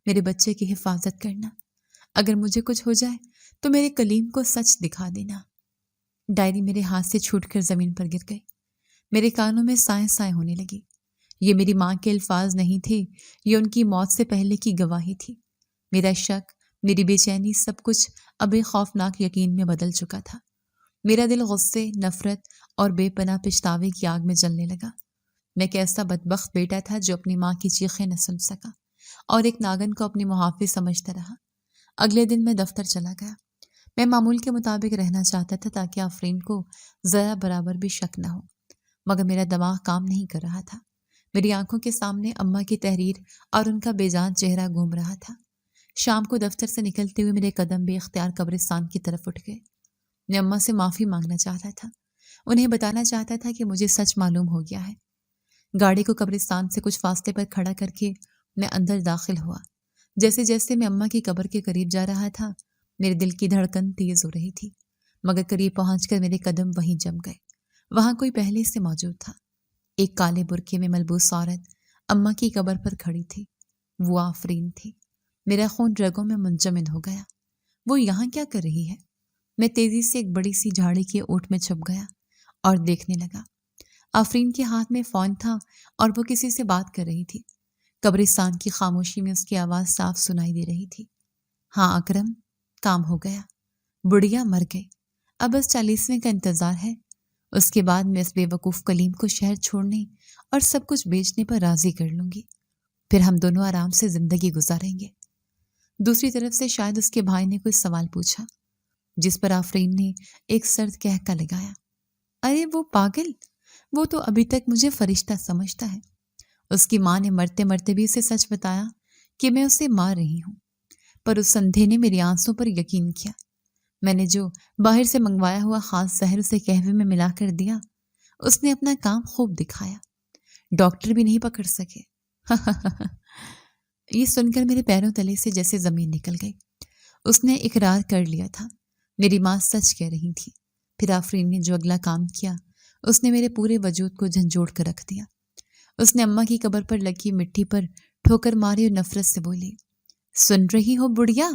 میرے بچے کی حفاظت کرنا۔ اگر مجھے کچھ ہو جائے تو میرے کلیم کو سچ دکھا دینا۔ ڈائری میرے ہاتھ سے چھوٹ کر زمین پر گر گئی۔ میرے کانوں میں سائیں سائیں ہونے لگی۔ یہ میری ماں کے الفاظ نہیں تھے، یہ ان کی موت سے پہلے کی گواہی تھی۔ میرا شک، میری بے چینی، سب کچھ اب ایک خوفناک یقین میں بدل چکا تھا۔ میرا دل غصے، نفرت اور بے پناہ پچھتاوے کی آگ میں جلنے لگا۔ میں ایک ایسا بدبخت بیٹا تھا جو اپنی ماں کی چیخیں نہ سن سکا اور ایک ناگن کو اپنی محافظ سمجھتا رہا۔ اگلے دن میں دفتر چلا گیا۔ میں معمول کے مطابق رہنا چاہتا تھا تاکہ آفرین کو ذرا برابر بھی شک نہ ہو، مگر میرا دماغ کام نہیں کر رہا تھا۔ میری آنکھوں کے سامنے اماں کی تحریر اور ان کا بے جان چہرہ گھوم رہا تھا۔ شام کو دفتر سے نکلتے ہوئے میرے قدم بے اختیار قبرستان کی طرف اٹھ گئے۔ میں اماں سے معافی مانگنا چاہتا تھا، انہیں بتانا چاہتا تھا کہ مجھے سچ معلوم ہو گیا ہے۔ گاڑی کو قبرستان سے کچھ فاصلے پر کھڑا کر کے میں اندر داخل ہوا۔ جیسے جیسے میں اماں کی قبر کے قریب جا رہا تھا، میرے دل کی دھڑکن تیز ہو رہی تھی، مگر قریب پہنچ کر میرے قدم وہیں جم گئے۔ وہاں کوئی پہلے سے موجود تھا۔ ایک کالے برقعے میں ملبوس عورت اماں کی قبر پر کھڑی تھی۔ وہ آفرین تھی۔ میرا خون رگوں میں منجمد ہو گیا۔ وہ یہاں کیا کر رہی ہے؟ میں تیزی سے ایک بڑی سی جھاڑی کے اوٹ میں چھپ گیا اور دیکھنے لگا۔ آفرین کے ہاتھ میں فون تھا اور وہ کسی سے بات کر رہی تھی۔ قبرستان کی خاموشی میں اس کی آواز صاف سنائی دے رہی تھی۔ ہاں اکرم، کام ہو گیا۔ بڑھیا مر گئی۔ اب بس 40ویں کا انتظار ہے۔ اس کے بعد میں اس بے وقوف کلیم کو شہر چھوڑنے اور سب کچھ بیچنے پر راضی کر لوں گی۔ پھر ہم دونوں آرام سے زندگی گزاریں گے۔ دوسری طرف سے شاید اس کے بھائی نے کوئی سوال پوچھا، جس پر آفرین نے ایک سرد کہکا لگایا۔ ارے وہ پاگل، وہ تو ابھی تک مجھے فرشتہ سمجھتا ہے۔ اس کی ماں نے مرتے مرتے بھی اسے سچ بتایا کہ میں اسے مار رہی ہوں، پر اس اندھے نے میری آنسوں پر یقین کیا۔ میں نے جو باہر سے منگوایا ہوا خاص زہر اسے قہوے میں ملا کر دیا، اس نے اپنا کام خوب دکھایا۔ ڈاکٹر بھی نہیں پکڑ سکے۔ یہ سن کر میرے پیروں تلے سے جیسے زمین نکل گئی۔ اس نے اقرار کر لیا تھا، میری ماں سچ کہہ رہی تھی۔ پھر آفرین نے جو اگلا کام کیا، اس نے میرے پورے وجود کو جھنجھوڑ کر رکھ دیا۔ اس نے اماں کی قبر پر لگی مٹی پر ٹھوکر ماری اور نفرت سے بولی، سن رہی ہو بڑھیا،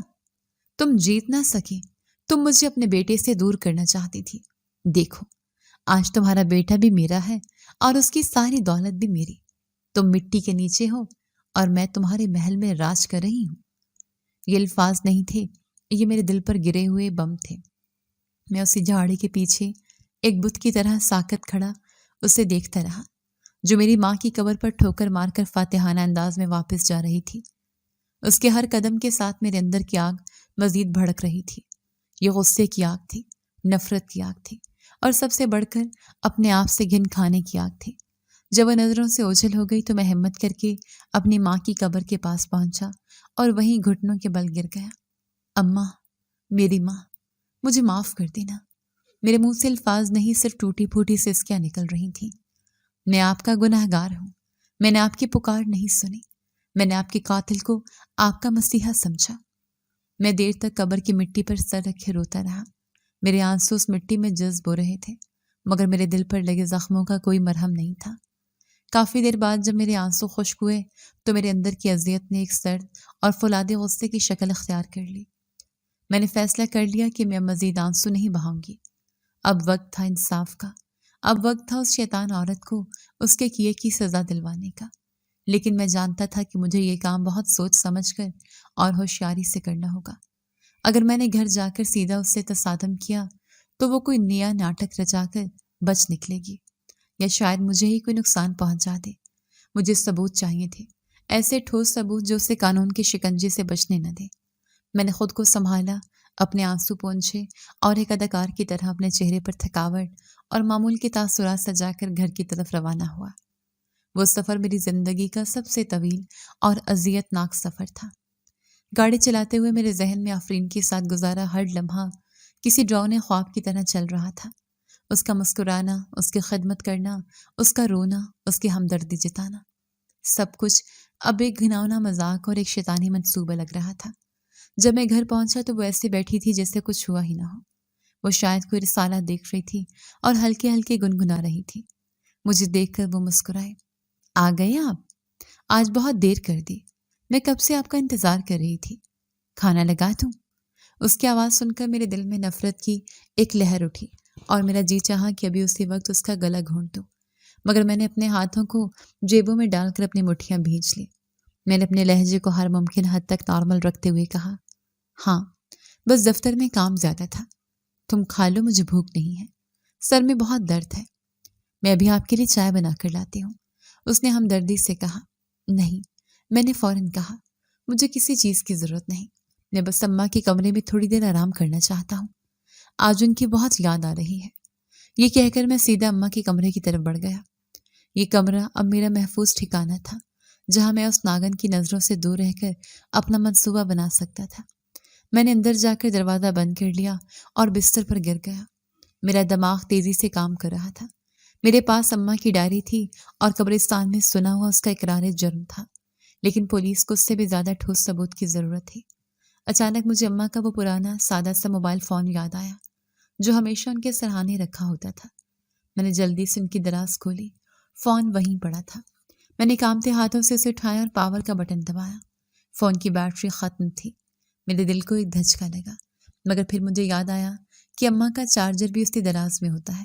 تم جیت نہ سکی۔ تم مجھے اپنے بیٹے سے دور کرنا چاہتی تھی۔ دیکھو، آج تمہارا بیٹا بھی میرا ہے اور اس کی ساری دولت بھی میری۔ تم مٹی کے نیچے ہو اور میں تمہارے محل میں راج کر رہی ہوں۔ یہ الفاظ نہیں تھے، یہ میرے دل پر گرے ہوئے بم تھے۔ میں اسی جھاڑی کے پیچھے ایک بت کی طرح ساکت کھڑا اسے دیکھتا رہا، جو میری ماں کی قبر پر ٹھوکر مار کر فاتحانہ انداز میں واپس جا رہی تھی۔ اس کے ہر قدم کے ساتھ میرے اندر کی آگ مزید بھڑک رہی تھی۔ یہ غصے کی آگ تھی، نفرت کی آگ تھی، اور سب سے بڑھ کر اپنے آپ سے گھن کھانے کی آگ تھی۔ جب وہ نظروں سے اوجھل ہو گئی تو میں ہمت کر کے اپنی ماں کی قبر کے پاس پہنچا اور وہیں گھٹنوں کے بل گر گیا۔ اماں، میری ماں، مجھے معاف کر دینا۔ میرے منہ سے الفاظ نہیں، صرف ٹوٹی پھوٹی سسکیاں نکل رہی تھیں۔ میں آپ کا گناہ گار ہوں۔ میں نے آپ کی پکار نہیں سنی۔ میں نے آپ کے قاتل کو آپ کا مسیحا سمجھا۔ میں دیر تک قبر کی مٹی پر سر رکھے روتا رہا۔ میرے آنسو اس مٹی میں جذب ہو رہے تھے، مگر میرے دل پر لگے زخموں کا کوئی مرہم نہیں تھا۔ کافی دیر بعد جب میرے آنسو خشک ہوئے تو میرے اندر کی اذیت نے ایک سرد اور فولادی غصے کی شکل اختیار کر لی۔ میں نے فیصلہ کر لیا کہ میں مزید آنسو نہیں بہاؤں گی۔ اب وقت تھا انصاف کا۔ اب وقت تھا اس شیطان عورت کو اس کے کیے کی سزا دلوانے کا۔ لیکن میں جانتا تھا کہ مجھے یہ کام بہت سوچ سمجھ کر اور ہوشیاری سے کرنا ہوگا۔ اگر میں نے گھر جا کر سیدھا اس سے تصادم کیا تو وہ کوئی نیا ناٹک رچا کر بچ نکلے گی، یا شاید مجھے ہی کوئی نقصان پہنچا دے۔ مجھے ثبوت چاہیے تھے، ایسے ٹھوس ثبوت جو اسے قانون کے شکنجے سے بچنے نہ دے۔ میں نے خود کو سنبھالا، اپنے آنسو پونچھے اور ایک اداکار کی طرح اپنے چہرے پر تھکاوٹ اور معمول کے تاثرات سجا کر گھر کی طرف روانہ ہوا۔ وہ سفر میری زندگی کا سب سے طویل اور اذیت ناک سفر تھا۔ گاڑی چلاتے ہوئے میرے ذہن میں آفرین کے ساتھ گزارا ہر لمحہ کسی ڈراؤنے خواب کی طرح چل رہا تھا۔ اس کا مسکرانا، اس کی خدمت کرنا، اس کا رونا، اس کی ہمدردی جتانا، سب کچھ اب ایک گھناؤنا مذاق اور ایک شیطانی منصوبہ لگ رہا تھا۔ جب میں گھر پہنچا تو وہ ایسے بیٹھی تھی جیسے کچھ ہوا ہی نہ ہو۔ وہ شاید کوئی رسالہ دیکھ رہی تھی اور ہلکے ہلکے گنگنا رہی تھی۔ مجھے دیکھ کر وہ مسکرائے۔ آ گئے آپ؟ آج بہت دیر کر دی۔ میں کب سے آپ کا انتظار کر رہی تھی۔ کھانا لگا دوں؟ اس کی آواز سن کر میرے دل میں نفرت کی ایک لہر اٹھی اور میرا جی چاہا کہ ابھی اسی وقت اس کا گلا گھونٹ دوں، مگر میں نے اپنے ہاتھوں کو جیبوں میں ڈال کر اپنی مٹھیاں بھینچ لی۔ میں نے اپنے لہجے کو ہر ممکن حد تک نارمل رکھتے ہوئے کہا، ہاں، بس دفتر میں کام زیادہ تھا۔ تم کھا لو، مجھے بھوک نہیں ہے، سر میں بہت درد ہے۔ میں ابھی آپ کے لیے چائے بنا کر لاتی ہوں، اس نے ہمدردی سے کہا۔ نہیں، میں نے فوراً کہا، مجھے کسی چیز کی ضرورت نہیں، میں بس اماں کے کمرے میں تھوڑی دیر آرام کرنا چاہتا ہوں۔ آج ان کی بہت یاد آ رہی ہے۔ یہ کہہ کر میں سیدھا اماں کے کمرے کی طرف بڑھ گیا۔ یہ کمرہ اب میرا محفوظ ٹھکانہ تھا، جہاں میں اس ناگن کی نظروں سے دور رہ کر اپنا منصوبہ بنا سکتا تھا۔ میں نے اندر جا کر دروازہ بند کر لیا اور بستر پر گر گیا۔ میرا دماغ تیزی سے کام کر رہا تھا۔ میرے پاس اماں کی ڈائری تھی اور قبرستان میں سنا ہوا اس کا اقرار جرم تھا، لیکن پولیس کو اس سے بھی زیادہ ٹھوس ثبوت کی ضرورت تھی۔ اچانک مجھے اماں کا وہ پرانا سادہ سا موبائل فون یاد آیا، جو ہمیشہ ان کے سرہانے رکھا ہوتا تھا۔ میں نے جلدی سے ان کی دراز کھولی، فون وہیں پڑا تھا۔ میں نے کانپتے ہاتھوں سے اسے اٹھایا اور پاور کا بٹن دبایا۔ فون کی بیٹری ختم تھی۔ میرے دل کو ایک دھچکا لگا، مگر پھر مجھے یاد آیا کہ اماں کا چارجر بھی اس کی دراز میں ہوتا ہے۔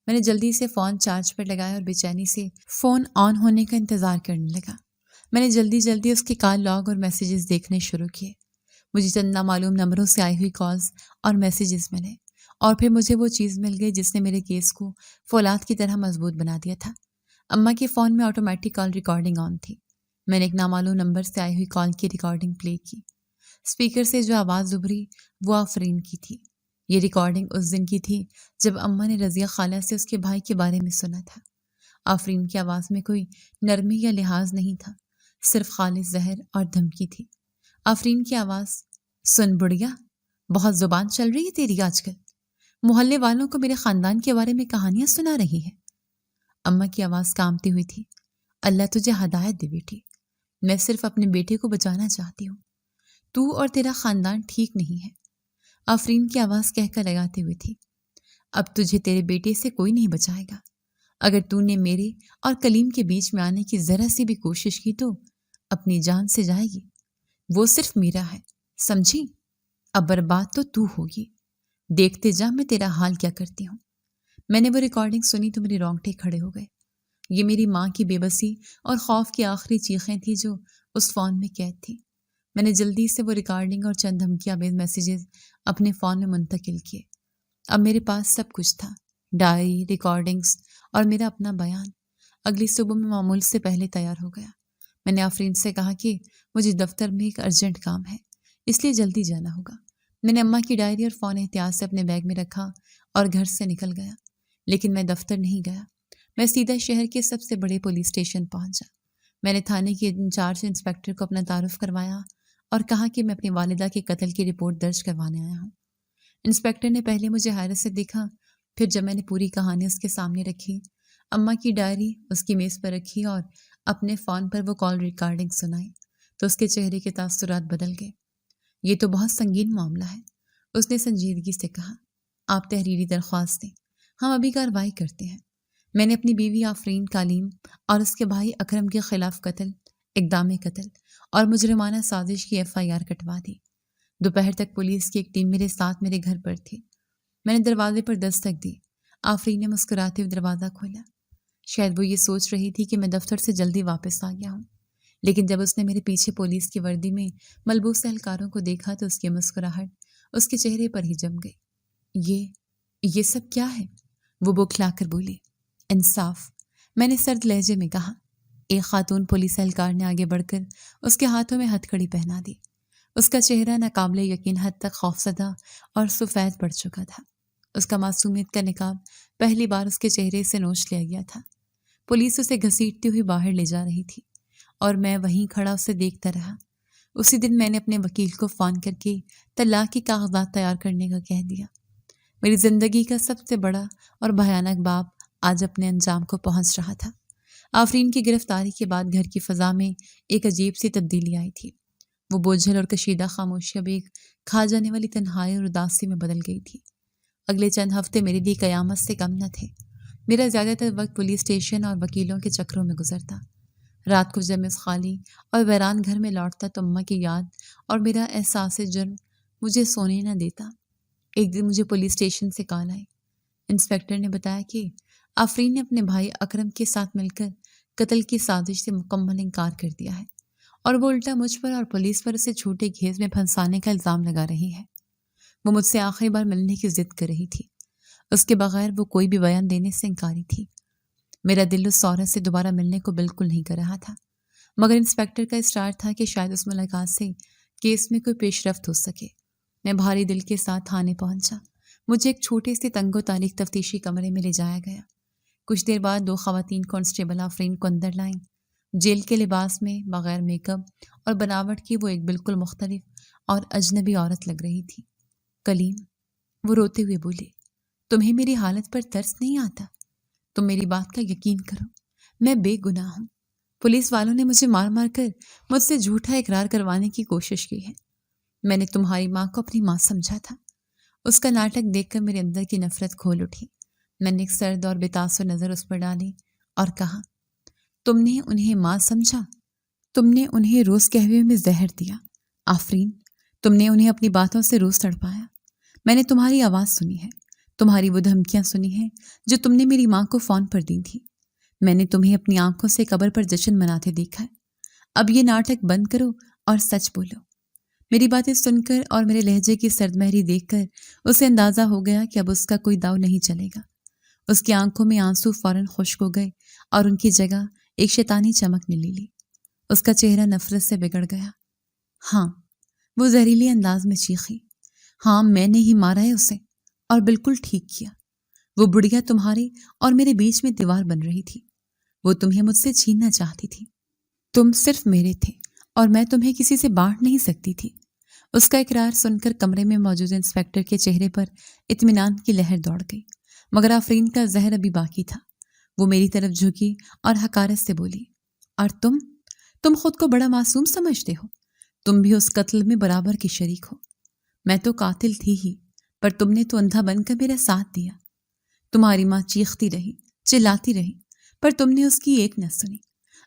میں نے جلدی سے فون چارج پر لگایا اور بے چینی سے فون آن ہونے کا انتظار کرنے لگا۔ میں نے جلدی اس کے کال لاگ اور میسیجز دیکھنے شروع کیے۔ مجھے چند نامعلوم نمبروں سے آئی ہوئی کالز اور میسیجز ملے، اور پھر مجھے وہ چیز مل گئی جس نے میرے کیس کو فولاد کی طرح مضبوط بنا دیا تھا۔ اماں کے فون میں آٹومیٹک کال ریکارڈنگ آن تھی۔ میں نے ایک نامعلوم نمبر سے آئی ہوئی کال کی ریکارڈنگ پلے کی۔ اسپیکر سے جو آواز ابھری وہ آفرین کی تھی۔ یہ ریکارڈنگ اس دن کی تھی جب اماں نے رضیہ خالہ سے اس کے بھائی کے بارے میں سنا تھا۔ آفرین کی آواز میں کوئی نرمی یا لحاظ نہیں تھا، صرف خالص زہر اور دھمکی تھی۔ آفرین کی آواز، سن بڑھیا، بہت زبان چل رہی ہے تیری آج کل، محلے والوں کو میرے خاندان کے بارے میں کہانیاں سنا رہی ہے۔ اماں کی آواز کانپتی ہوئی تھی، اللہ تجھے ہدایت دے بیٹی، میں صرف اپنے بیٹے کو بچانا چاہتی ہوں، تو اور تیرا خاندان ٹھیک نہیں ہے۔ آفرین کی آواز کہہ کر لگاتے ہوئے تھی، اب تجھے تیرے بیٹے سے کوئی نہیں بچائے گا۔ اگر تو نے میرے اور کلیم کے بیچ میں آنے کی ذرا سی بھی کوشش کی تو اپنی جان سے جائے گی۔ وہ صرف میرا ہے، سمجھی؟ اب برباد تو ہوگی، دیکھتے جا میں تیرا حال کیا کرتی ہوں۔ میں نے وہ ریکارڈنگ سنی تو میرے رونگٹے کھڑے ہو گئے۔ یہ میری ماں کی بے بسی اور خوف کی آخری چیخیں تھیں جو اس فون میں قید تھی۔ میں نے جلدی سے وہ ریکارڈنگ اور چند دھمکیاں آمیز میسیجز اپنے فون میں منتقل کیے۔ اب میرے پاس سب کچھ تھا، ڈائری، ریکارڈنگز اور میرا اپنا بیان۔ اگلی صبح میں معمول سے پہلے تیار ہو گیا۔ میں نے آفرین سے کہا کہ مجھے دفتر میں ایک ارجنٹ کام ہے، اس لیے جلدی جانا ہوگا۔ میں نے اماں کی ڈائری اور فون احتیاط سے اپنے بیگ میں رکھا اور گھر سے نکل گیا، لیکن میں دفتر نہیں گیا۔ میں سیدھا شہر کے سب سے بڑے پولیس اسٹیشن پہنچا۔ میں نے تھانے کے انچارج انسپکٹر کو اپنا تعارف کروایا اور کہا کہ میں اپنی والدہ کے قتل کی رپورٹ درج کروانے آیا ہوں۔ انسپکٹر نے پہلے مجھے حیرت سے دیکھا، پھر جب میں نے پوری کہانی اس کے سامنے رکھی، اماں کی ڈائری اس کی میز پر رکھی اور اپنے فون پر وہ کال ریکارڈنگ سنائی، تو اس کے چہرے کے تاثرات بدل گئے۔ یہ تو بہت سنگین معاملہ ہے، اس نے سنجیدگی سے کہا۔ آپ تحریری درخواست دیں، ہم ابھی کارروائی کرتے ہیں۔ میں نے اپنی بیوی آفرین کالیم اور اس کے بھائی اکرم کے خلاف قتل، اقدام قتل اور مجرمانہ سازش کی FIR کٹوا دی۔ دوپہر تک پولیس کی ایک ٹیم میرے ساتھ میرے گھر پر تھی۔ میں نے دروازے پر دستک دی۔ آفرین نے مسکراتے ہوئے دروازہ کھولا۔ شاید وہ یہ سوچ رہی تھی کہ میں دفتر سے جلدی واپس آ گیا ہوں، لیکن جب اس نے میرے پیچھے پولیس کی وردی میں ملبوس اہلکاروں کو دیکھا تو اس کی مسکراہٹ اس کے چہرے پر ہی جم گئی۔ یہ سب کیا ہے؟ وہ بوکھلا کر بولی۔ انصاف، میں نے سرد لہجے میں کہا۔ ایک خاتون پولیس اہلکار نے آگے بڑھ کر اس کے ہاتھوں میں ہتھکڑی پہنا دی۔ اس کا چہرہ ناقابل یقین حد تک خوفزدہ اور سفید پڑ چکا تھا۔ اس کا معصومیت کا نقاب پہلی بار اس کے چہرے سے نوچ لیا گیا تھا۔ پولیس اسے گھسیٹتی ہوئی باہر لے جا رہی تھی اور میں وہیں کھڑا اسے دیکھتا رہا۔ اسی دن میں نے اپنے وکیل کو فون کر کے طلاق کی کاغذات تیار کرنے کا کہہ دیا۔ میری زندگی کا سب سے بڑا اور بھیانک باب آج اپنے انجام کو پہنچ رہا تھا۔ آفرین کی گرفتاری کے بعد گھر کی فضا میں ایک عجیب سی تبدیلی آئی تھی۔ وہ بوجھل اور کشیدہ خاموشی اب ایک کھا جانے والی تنہائی اور اداسی میں بدل گئی تھی۔ اگلے چند ہفتے میرے لیے قیامت سے کم نہ تھے۔ میرا زیادہ تر وقت پولیس اسٹیشن اور وکیلوں کے چکروں میں گزرتا۔ رات کو جب میں اس خالی اور ویران گھر میں لوٹتا تو اماں کی یاد اور میرا احساس جرم مجھے سونے نہ دیتا۔ ایک دن مجھے پولیس اسٹیشن سے کال آئی۔ انسپکٹر نے بتایا کہ آفرین نے اپنے بھائی اکرم کے ساتھ مل کر قتل کی سازش سے مکمل انکار کر دیا ہے اور وہ الٹا مجھ پر اور پولیس پر اسے جھوٹے گھیز میں پھنسانے کا الزام لگا رہی ہے۔ وہ مجھ سے آخری بار ملنے کی ضد کر رہی تھی۔ اس کے بغیر وہ کوئی بھی بیان دینے سے انکاری تھی۔ میرا دل اس عورت سے دوبارہ ملنے کو بالکل نہیں کر رہا تھا، مگر انسپکٹر کا اصرار تھا کہ شاید اس ملاقات سے کیس میں کوئی پیش رفت ہو سکے۔ میں بھاری دل کے ساتھ تھانے پہنچا۔ مجھے ایک چھوٹے سے تنگ و تاریک تفتیشی کمرے میں لے جایا گیا۔ کچھ دیر بعد 2 خواتین کانسٹیبل آفرین کو اندر لائیں۔ جیل کے لباس میں، بغیر میک اپ اور بناوٹ کی، وہ ایک بالکل مختلف اور اجنبی عورت لگ رہی تھی۔ کلیم، وہ روتے ہوئے بولی، تمہیں میری حالت پر ترس نہیں آتا؟ تم میری بات کا یقین کرو، میں بے گناہ ہوں۔ پولیس والوں نے مجھے مار مار کر مجھ سے جھوٹا اقرار کروانے کی کوشش کی ہے۔ میں نے تمہاری ماں کو اپنی ماں سمجھا تھا۔ اس کا ناٹک دیکھ کر میرے اندر کی نفرت کھول اٹھی۔ میں نے ایک سرد اور بے تاثر نظر اس پر ڈالی اور کہا، تم نے انہیں ماں سمجھا؟ تم نے انہیں روز قہوے میں زہر دیا۔ آفرین، تم نے انہیں اپنی باتوں سے روز تڑپایا۔ میں نے تمہاری آواز سنی ہے، تمہاری وہ دھمکیاں سنی ہیں جو تم نے میری ماں کو فون پر دی تھی۔ میں نے تمہیں اپنی آنکھوں سے قبر پر جشن مناتے دیکھا ہے۔ اب یہ ناٹک بند کرو اور سچ بولو۔ میری باتیں سن کر اور میرے لہجے کی سرد مہری دیکھ کر اسے اندازہ ہو گیا کہ اب اس کا کوئی داؤ نہیں چلے گا۔ اس کی آنکھوں میں آنسو فوراً خشک ہو گئے اور ان کی جگہ ایک شیطانی چمک نے لے لی۔ اس کا چہرہ نفرت سے بگڑ گیا۔ ہاں، وہ زہریلی انداز میں چیخی، ہاں میں نے ہی مارا ہے اسے، اور بالکل ٹھیک کیا۔ وہ بڑھیا تمہارے اور میرے بیچ میں دیوار بن رہی تھی۔ وہ تمہیں مجھ سے چھیننا چاہتی تھی۔ تم صرف میرے تھے اور میں تمہیں کسی سے بانٹ نہیں سکتی تھی۔ اس کا اقرار سن کر کمرے میں موجود انسپکٹر کے چہرے پر اطمینان کی لہر دوڑ گئی، مگر آفرین کا زہر ابھی باقی تھا۔ وہ میری طرف جھکی اور حقارت سے بولی، اور تم خود کو بڑا معصوم سمجھتے ہو؟ تم بھی اس قتل میں برابر کی شریک ہو۔ میں تو قاتل تھی ہی، پر تم نے تو اندھا بن کر میرا ساتھ دیا۔ تمہاری ماں چیختی رہی، چلاتی رہی، پر تم نے اس کی ایک نہ سنی۔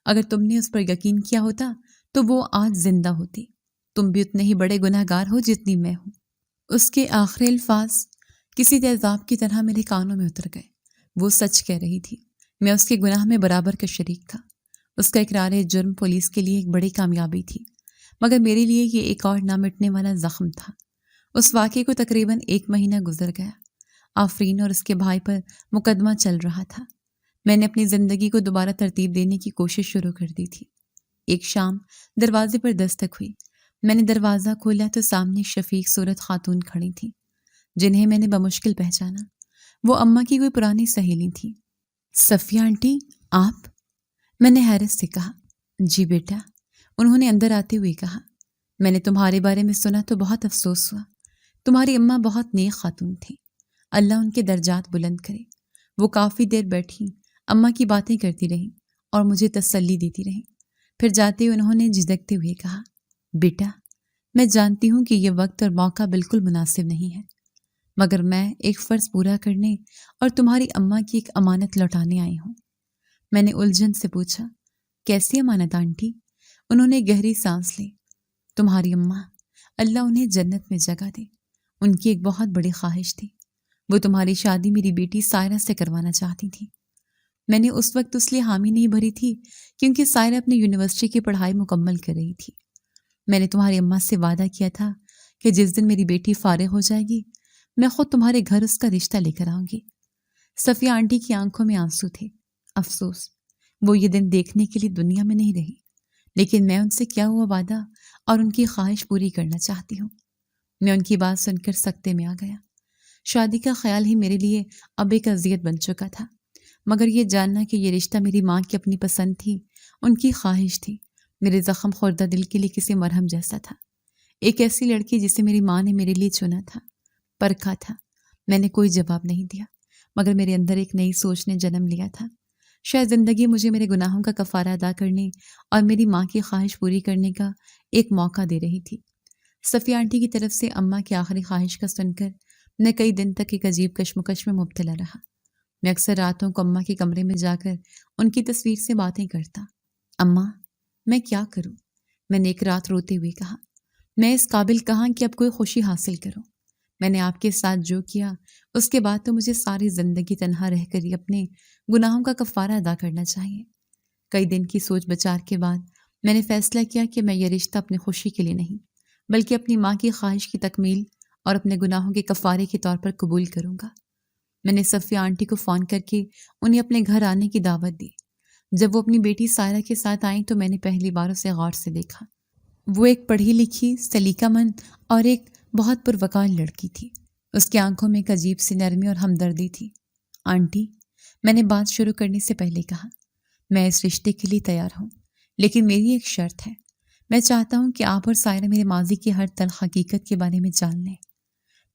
اگر تم نے اس پر یقین کیا ہوتا تو وہ آج زندہ ہوتی۔ تم بھی اتنے ہی بڑے گناہ گار ہو جتنی میں ہوں۔ اس کے آخری الفاظ کسی تیزاب کی طرح میرے کانوں میں اتر گئے۔ وہ سچ کہہ رہی تھی، میں اس کے گناہ میں برابر کا شریک تھا۔ اس کا اقرار جرم پولیس کے لیے ایک بڑی کامیابی تھی، مگر میرے لیے یہ ایک اور نہ مٹنے والا زخم تھا۔ اس واقعے کو تقریباً 1 مہینہ گزر گیا۔ آفرین اور اس کے بھائی پر مقدمہ چل رہا تھا۔ میں نے اپنی زندگی کو دوبارہ ترتیب دینے کی کوشش شروع کر دی تھی۔ ایک شام دروازے پر دستک ہوئی۔ میں نے دروازہ کھولا تو سامنے شفیق صورت خاتون کھڑی تھیں، جنہیں میں نے بمشکل پہچانا۔ وہ اماں کی کوئی پرانی سہیلی تھی۔ صفیہ آنٹی، آپ؟ میں نے حیرت سے کہا۔ جی بیٹا، انہوں نے اندر آتے ہوئے کہا۔ میں نے تمہارے بارے میں سنا تو بہت افسوس ہوا۔ تمہاری اماں بہت نیک خاتون تھی، اللہ ان کے درجات بلند کرے۔ وہ کافی دیر بیٹھی اماں کی باتیں کرتی رہیں اور مجھے تسلی دیتی رہیں۔ پھر جاتے ہوئے انہوں نے جھجکتے ہوئے کہا، بیٹا میں جانتی ہوں کہ یہ وقت اور موقع بالکل مناسب نہیں ہے، مگر میں ایک فرض پورا کرنے اور تمہاری اماں کی ایک امانت لوٹانے آئی ہوں۔ میں نے الجھن سے پوچھا، کیسی امانت آنٹی؟ انہوں نے گہری سانس لی۔ تمہاری اماں، اللہ انہیں جنت میں جگہ دے، ان کی ایک بہت بڑی خواہش تھی۔ وہ تمہاری شادی میری بیٹی سائرہ سے کروانا چاہتی تھی۔ میں نے اس وقت اس لیے حامی نہیں بھری تھی کیونکہ سائرہ اپنی یونیورسٹی کی پڑھائی مکمل کر رہی تھی۔ میں نے تمہاری اماں سے وعدہ کیا تھا کہ جس دن میری بیٹی فارغ ہو جائے گی میں خود تمہارے گھر اس کا رشتہ لے کر آؤں گی۔ صفیہ آنٹی کی آنکھوں میں آنسو تھے۔ افسوس وہ یہ دن دیکھنے کے لیے دنیا میں نہیں رہی، لیکن میں ان سے کیا ہوا وعدہ اور ان کی خواہش پوری کرنا چاہتی ہوں۔ میں ان کی بات سن کر سکتے میں آ گیا۔ شادی کا خیال ہی میرے لیے اب ایک اذیت بن چکا تھا، مگر یہ جاننا کہ یہ رشتہ میری ماں کی اپنی پسند تھی، ان کی خواہش تھی، میرے زخم خوردہ دل کے لیے کسی مرہم جیسا تھا۔ ایک ایسی لڑکی جسے میری ماں نے میرے لیے چنا تھا، پرکھا تھا۔ میں نے کوئی جواب نہیں دیا، مگر میرے اندر ایک نئی سوچ نے جنم لیا تھا۔ شاید زندگی مجھے میرے گناہوں کا کفارہ ادا کرنے اور میری ماں کی خواہش پوری کرنے کا ایک موقع دے رہی تھی۔ صفیہ آنٹی کی طرف سے اماں کی آخری خواہش کا سن کر میں کئی دن تک ایک عجیب کشمکش میں مبتلا رہا۔ میں اکثر راتوں کو اماں کے کمرے میں جا کر ان کی تصویر سے باتیں کرتا۔ اماں، میں کیا کروں؟ میں نے ایک رات روتے ہوئے کہا۔ میں اس قابل کہاں کہ اب کوئی خوشی حاصل کروں۔ میں نے آپ کے ساتھ جو کیا اس کے بعد تو مجھے ساری زندگی تنہا رہ کر ہی اپنے گناہوں کا کفارہ ادا کرنا چاہیے۔ کئی دن کی سوچ بچار کے بعد میں نے فیصلہ کیا کہ میں یہ رشتہ اپنی خوشی کے لیے نہیں بلکہ اپنی ماں کی خواہش کی تکمیل اور اپنے گناہوں کے کفارے کے طور پر قبول کروں گا۔ میں نے صفیہ آنٹی کو فون کر کے انہیں اپنے گھر آنے کی دعوت دی۔ جب وہ اپنی بیٹی سائرہ کے ساتھ آئیں تو میں نے پہلی بار اسے غور سے دیکھا۔ وہ ایک پڑھی لکھی، سلیقہ مند اور ایک بہت پروقار لڑکی تھی۔ اس کی آنکھوں میں ایک عجیب سی نرمی اور ہمدردی تھی۔ آنٹی، میں نے بات شروع کرنے سے پہلے کہا، میں اس رشتے کے لیے تیار ہوں، لیکن میری ایک شرط ہے۔ میں چاہتا ہوں کہ آپ اور سائرہ میرے ماضی کی ہر تلخ حقیقت کے بارے میں جان لیں۔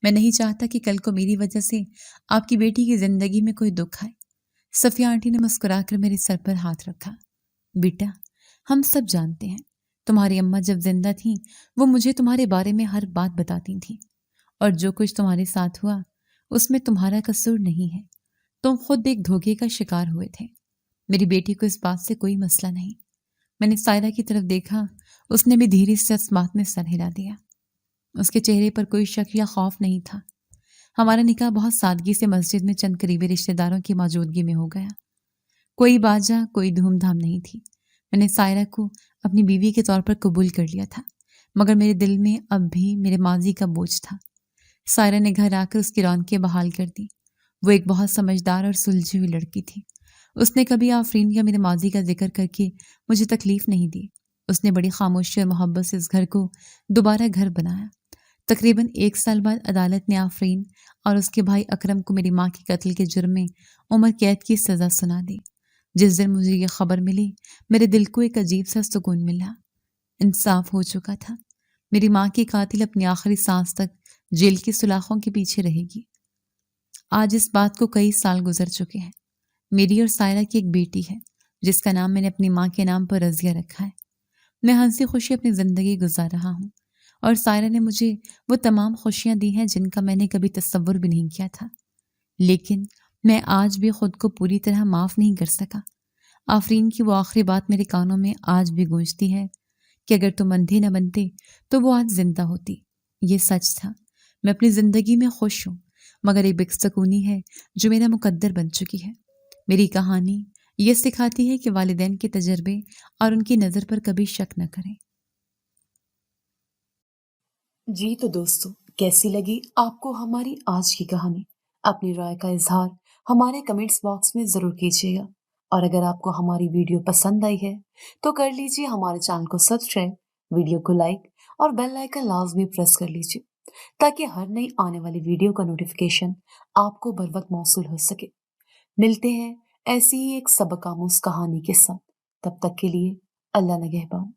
میں نہیں چاہتا کہ کل کو میری وجہ سے آپ کی بیٹی کی زندگی میں کوئی دکھ آئے۔ صفیہ آنٹی نے مسکرا کر میرے سر پر ہاتھ رکھا۔ بیٹا، ہم سب جانتے ہیں، تمہاری اماں جب زندہ تھیں وہ مجھے تمہارے بارے میں ہر بات بتاتی تھیں، اور جو کچھ تمہارے ساتھ ہوا اس میں تمہارا قصور نہیں ہے۔ تم خود ایک دھوکے کا شکار ہوئے تھے۔ میری بیٹی کو اس بات سے کوئی مسئلہ نہیں۔ میں نے سائرہ کی طرف دیکھا، اس نے بھی دھیرے سے اس بات میں سر ہلا دیا۔ اس کے چہرے پر کوئی شک یا خوف نہیں تھا۔ ہمارا نکاح بہت سادگی سے مسجد میں چند قریبی رشتہ داروں کی موجودگی میں ہو گیا۔ کوئی باجا، کوئی دھوم دھام نہیں تھی۔ میں نے سائرہ کو اپنی بیوی کے طور پر قبول کر لیا تھا، مگر میرے دل میں اب بھی میرے ماضی کا بوجھ تھا۔ سائرہ نے گھر آ کر اس کی رونقیں بحال کر دی۔ وہ ایک بہت سمجھدار اور سلجھی ہوئی لڑکی تھی۔ اس نے کبھی آفرین یا میرے ماضی کا ذکر کر کے مجھے تکلیف نہیں دی۔ اس نے بڑی خاموشی اور محبت سے اس گھر کو دوبارہ گھر بنایا۔ تقریباً 1 سال بعد عدالت نے آفرین اور اس کے بھائی اکرم کو میری ماں کے قتل کے جرم میں عمر قید کی سزا سنا دی۔ جس دن مجھے یہ خبر ملی میرے دل کو ایک عجیب سا سکون ملا۔ انصاف ہو چکا تھا۔ میری ماں کی قاتل اپنی آخری سانس تک جیل کی سلاخوں کے پیچھے رہے گی۔ آج اس بات کو کئی سال گزر چکے ہیں۔ میری اور سائرہ کی ایک بیٹی ہے جس کا نام میں نے اپنی ماں کے نام پر رضیہ رکھا ہے۔ میں ہنسی خوشی اپنی زندگی گزار رہا ہوں، اور سائرہ نے مجھے وہ تمام خوشیاں دی ہیں جن کا میں نے کبھی تصور بھی نہیں کیا تھا۔ لیکن میں آج بھی خود کو پوری طرح معاف نہیں کر سکا۔ آفرین کی وہ آخری بات میرے کانوں میں آج بھی گونجتی ہے کہ اگر تم اندھے نہ بنتے تو وہ آج زندہ ہوتی۔ یہ سچ تھا۔ میں اپنی زندگی میں خوش ہوں، مگر ایک بے سکونی ہے جو میرا مقدر بن چکی ہے۔ میری کہانی یہ سکھاتی ہے کہ والدین کے تجربے اور ان کی نظر پر کبھی شک نہ کریں۔ جی تو دوستوں، کیسی لگی آپ کو ہماری آج کی کہانی؟ اپنی رائے کا اظہار ہمارے کمنٹس باکس میں ضرور کیجیے گا، اور اگر آپ کو ہماری ویڈیو پسند آئی ہے تو کر لیجیے ہمارے چینل کو سبسکرائب، ویڈیو کو لائک اور بیل آئکن لازمی پریس کر لیجیے تاکہ ہر نئی آنے والی ویڈیو کا نوٹیفیکیشن آپ کو بر وقت موصول ہو سکے۔ ملتے ہیں ایسی ہی ایک سبق آموز کہانی کے ساتھ، تب تک کے لیے اللہ نگہبان۔